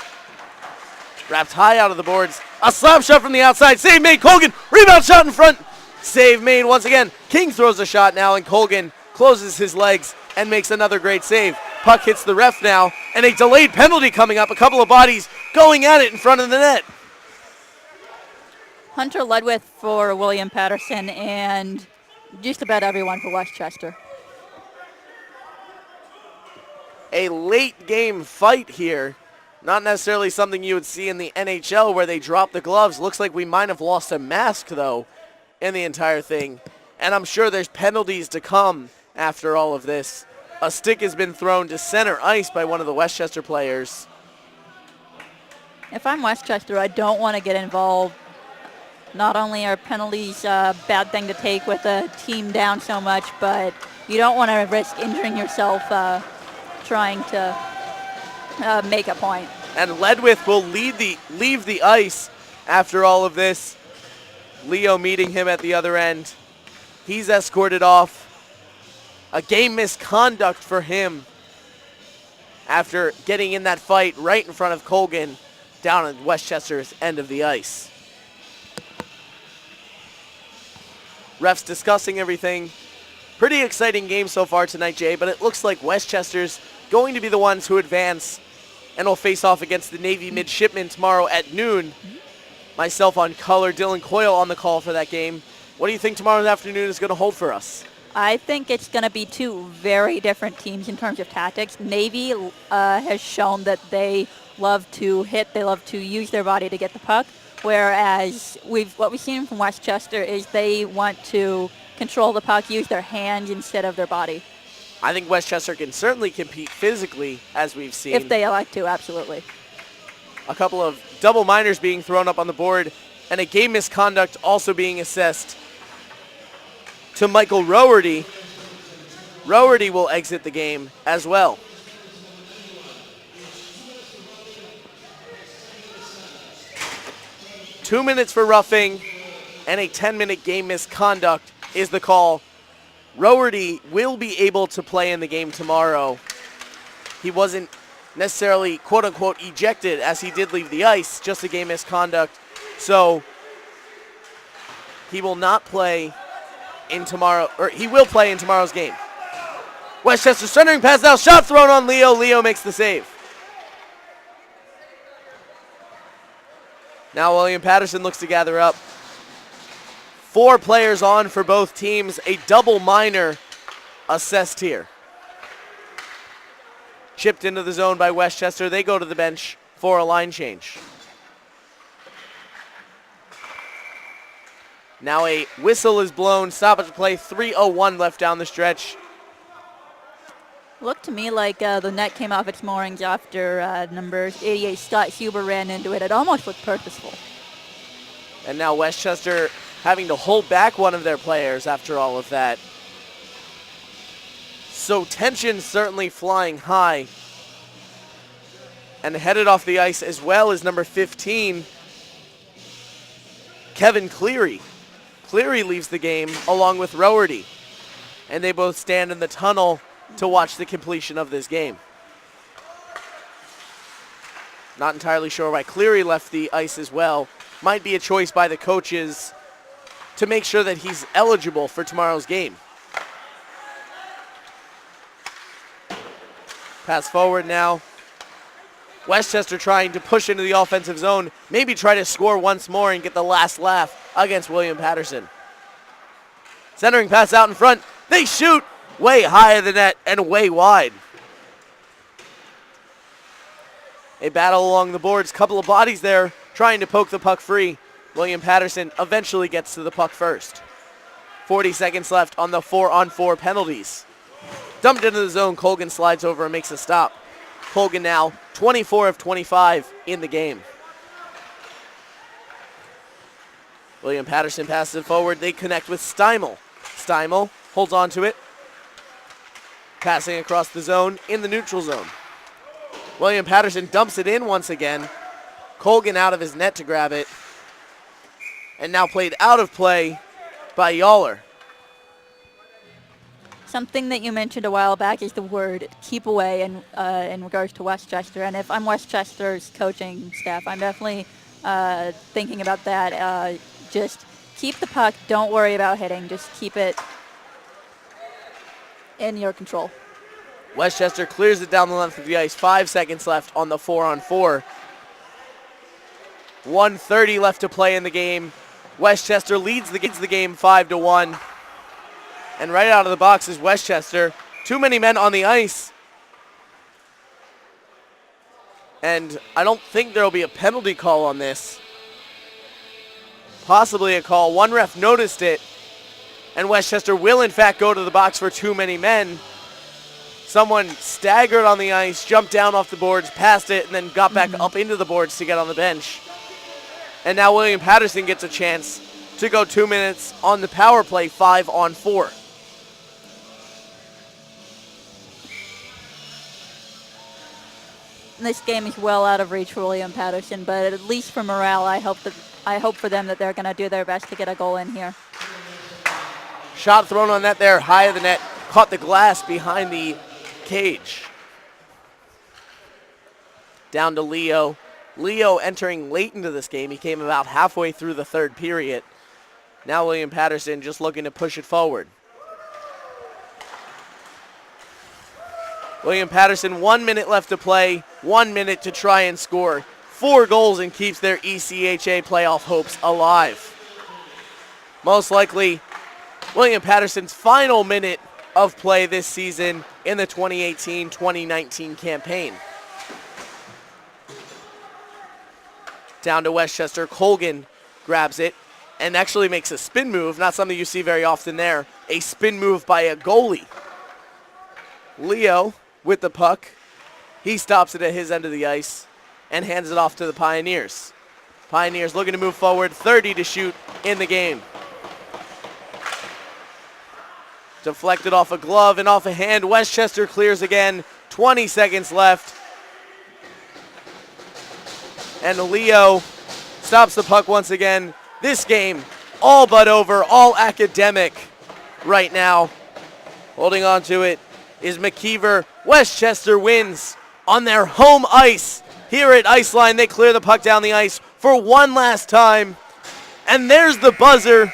Wrapped high out of the boards. A slap shot from the outside. Save made. Colgan. Rebound shot in front. Save made once again. King throws a shot now, and Colgan closes his legs and makes another great save. Puck hits the ref now, and a delayed penalty coming up. A couple of bodies going at it in front of the net. Hunter Ledwith for William Paterson and just about everyone for Westchester. A late game fight here. Not necessarily something you would see in the NHL where they drop the gloves. Looks like we might have lost a mask, though, in the entire thing. And I'm sure there's penalties to come after all of this. A stick has been thrown to center ice by one of the Westchester players. If I'm Westchester, I don't want to get involved. Not only are penalties a bad thing to take with a team down so much, but you don't want to risk injuring yourself trying to make a point. And Ledwith will leave the ice after all of this. Leo meeting him at the other end. He's escorted off. A game misconduct for him after getting in that fight right in front of Colgan down at Westchester's end of the ice. Refs discussing everything. Pretty exciting game so far tonight, Jay, but it looks like Westchester's going to be the ones who advance and will face off against the Navy Midshipmen tomorrow at noon. Myself on color, Dylan Coyle on the call for that game. What do you think tomorrow afternoon is going to hold for us? I think it's going to be two very different teams in terms of tactics. Navy has shown that they love to hit, they love to use their body to get the puck, whereas what we've seen from Westchester is they want to control the puck, use their hands instead of their body. I think Westchester can certainly compete physically, as we've seen. If they elect to, absolutely. A couple of double minors being thrown up on the board, and a game misconduct also being assessed to Michael Rowerty. Rowerty will exit the game as well. Two minutes for roughing and a 10-minute game misconduct is the call. Rowerty will be able to play in the game tomorrow. He wasn't necessarily quote-unquote ejected as he did leave the ice, just a game misconduct. So he will not play in tomorrow, or he will play in tomorrow's game. Westchester centering pass now, shot thrown on Leo. Leo makes the save. Now William Paterson looks to gather up. 4 players on for both teams, a double minor assessed here. Chipped into the zone by Westchester. They go to the bench for a line change. Now a whistle is blown. Stoppage play, 3:01 left down the stretch. Looked to me like the net came off its moorings after number 88 Scott Huber ran into it. It almost looked purposeful. And now Westchester having to hold back one of their players after all of that. So tension certainly flying high. And headed off the ice as well as number 15, Kevin Cleary. Cleary leaves the game along with Rowerty. And they both stand in the tunnel to watch the completion of this game. Not entirely sure why Cleary left the ice as well. Might be a choice by the coaches to make sure that he's eligible for tomorrow's game. Pass forward now. Westchester trying to push into the offensive zone, maybe try to score once more and get the last laugh against William Paterson. Centering pass out in front. They shoot way high of the net and way wide. A battle along the boards, couple of bodies there trying to poke the puck free. William Paterson eventually gets to the puck first. 40 seconds left on the 4-on-4 penalties. Dumped into the zone, Colgan slides over and makes a stop. Colgan now 24 of 25 in the game. William Paterson passes it forward. They connect with Steimel. Steimel holds on to it. Passing across the zone in the neutral zone. William Paterson dumps it in once again. Colgan out of his net to grab it. And now played out of play by Yawler. Something that you mentioned a while back is the word keep away in regards to Westchester. And if I'm Westchester's coaching staff, I'm definitely thinking about that. Just keep the puck. Don't worry about hitting. Just keep it in your control. Westchester clears it down the length of the ice. 5 seconds left on the 4-on-4. 1:30 left to play in the game. Westchester leads the game 5-1. And right out of the box is Westchester. Too many men on the ice. And I don't think there will be a penalty call on this. Possibly a call. One ref noticed it. And Westchester will in fact go to the box for too many men. Someone staggered on the ice, jumped down off the boards, passed it, and then got back up into the boards to get on the bench. And now William Paterson gets a chance to go 2 minutes on the power play, 5-on-4. This game is well out of reach for William Paterson, but at least for morale, I hope for them that they're going to do their best to get a goal in here. Shot thrown on net there, high of the net, caught the glass behind the cage. Down to Leo. Leo entering late into this game. He came about halfway through the third period. Now William Paterson just looking to push it forward. William Paterson, 1 minute left to play, 1 minute to try and score 4 goals and keeps their ECHA playoff hopes alive. Most likely, William Paterson's final minute of play this season in the 2018-2019 campaign. Down to Westchester, Colgan grabs it and actually makes a spin move, not something you see very often there, a spin move by a goalie. Leo with the puck, he stops it at his end of the ice and hands it off to the Pioneers. Pioneers looking to move forward, 30 to shoot in the game. Deflected off a glove and off a hand. Westchester clears again, 20 seconds left. And Leo stops the puck once again. This game all but over, all academic right now. Holding on to it is McKeever. Westchester wins on their home ice. Here at Iceline, they clear the puck down the ice for one last time. And there's the buzzer.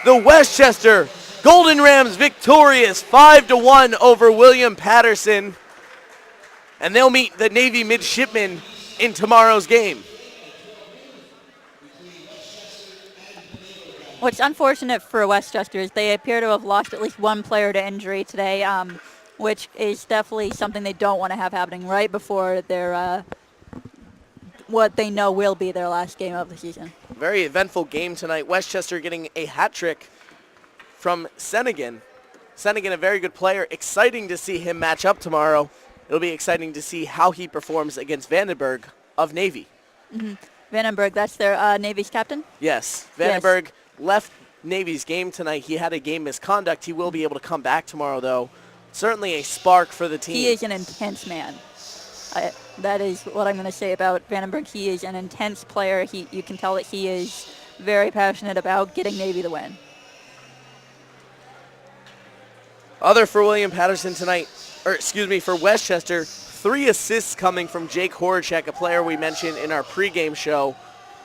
The Westchester Golden Rams victorious 5-1 over William Paterson. And they'll meet the Navy Midshipmen in tomorrow's game. What's unfortunate for Westchester is they appear to have lost at least one player to injury today, which is definitely something they don't want to have happening right before their what they know will be their last game of the season. Very eventful game tonight. Westchester getting a hat trick from Senegan. Senegan, a very good player. Exciting to see him match up tomorrow. It'll be exciting to see how he performs against Vandenberg of Navy. Mm-hmm. Vandenberg, that's their Navy's captain? Yes. Vandenberg left Navy's game tonight. He had a game misconduct. He will be able to come back tomorrow, though. Certainly a spark for the team. He is an intense man. That is what I'm going to say about Vandenberg. He is an intense player. You can tell that he is very passionate about getting Navy the win. Other for William Paterson tonight, for Westchester, 3 assists coming from Jake Horacek, a player we mentioned in our pregame show.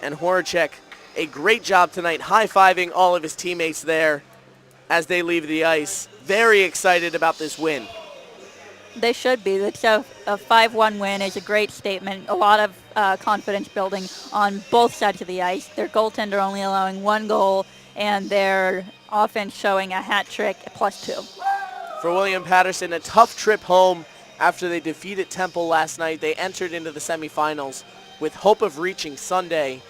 And Horacek, a great job tonight, high-fiving all of his teammates there as they leave the ice. Very excited about this win. They should be. It's a 5-1 win is a great statement. A lot of confidence building on both sides of the ice. Their goaltender only allowing 1 goal, and their offense showing a hat trick +2. For William Paterson, a tough trip home after they defeated Temple last night. They entered into the semifinals with hope of reaching Sunday,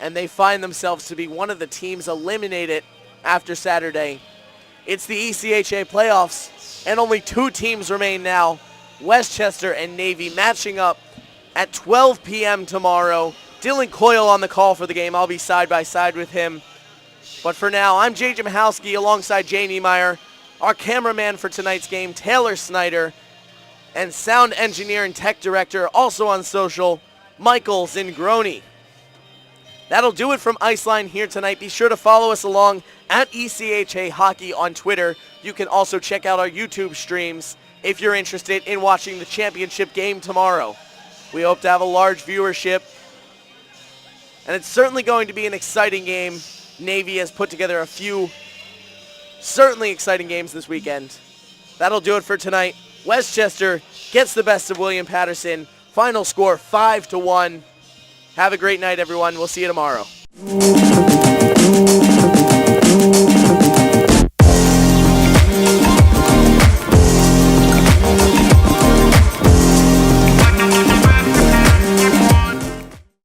and they find themselves to be one of the teams eliminated after Saturday. It's the ECHA playoffs, and only 2 teams remain now, Westchester and Navy, matching up at 12 p.m. tomorrow. Dylan Coyle on the call for the game. I'll be side by side with him. But for now, I'm J.J. Michalski alongside Jay Niemeyer, our cameraman for tonight's game, Taylor Snyder, and sound engineer and tech director, also on social, Michael Zingroni. That'll do it from Iceline here tonight. Be sure to follow us along at ECHA Hockey on Twitter. You can also check out our YouTube streams if you're interested in watching the championship game tomorrow. We hope to have a large viewership, and it's certainly going to be an exciting game. Navy has put together a few certainly exciting games this weekend. That'll do it for tonight. Westchester gets the best of William Paterson. Final score 5-1. Have a great night, everyone. We'll see you tomorrow.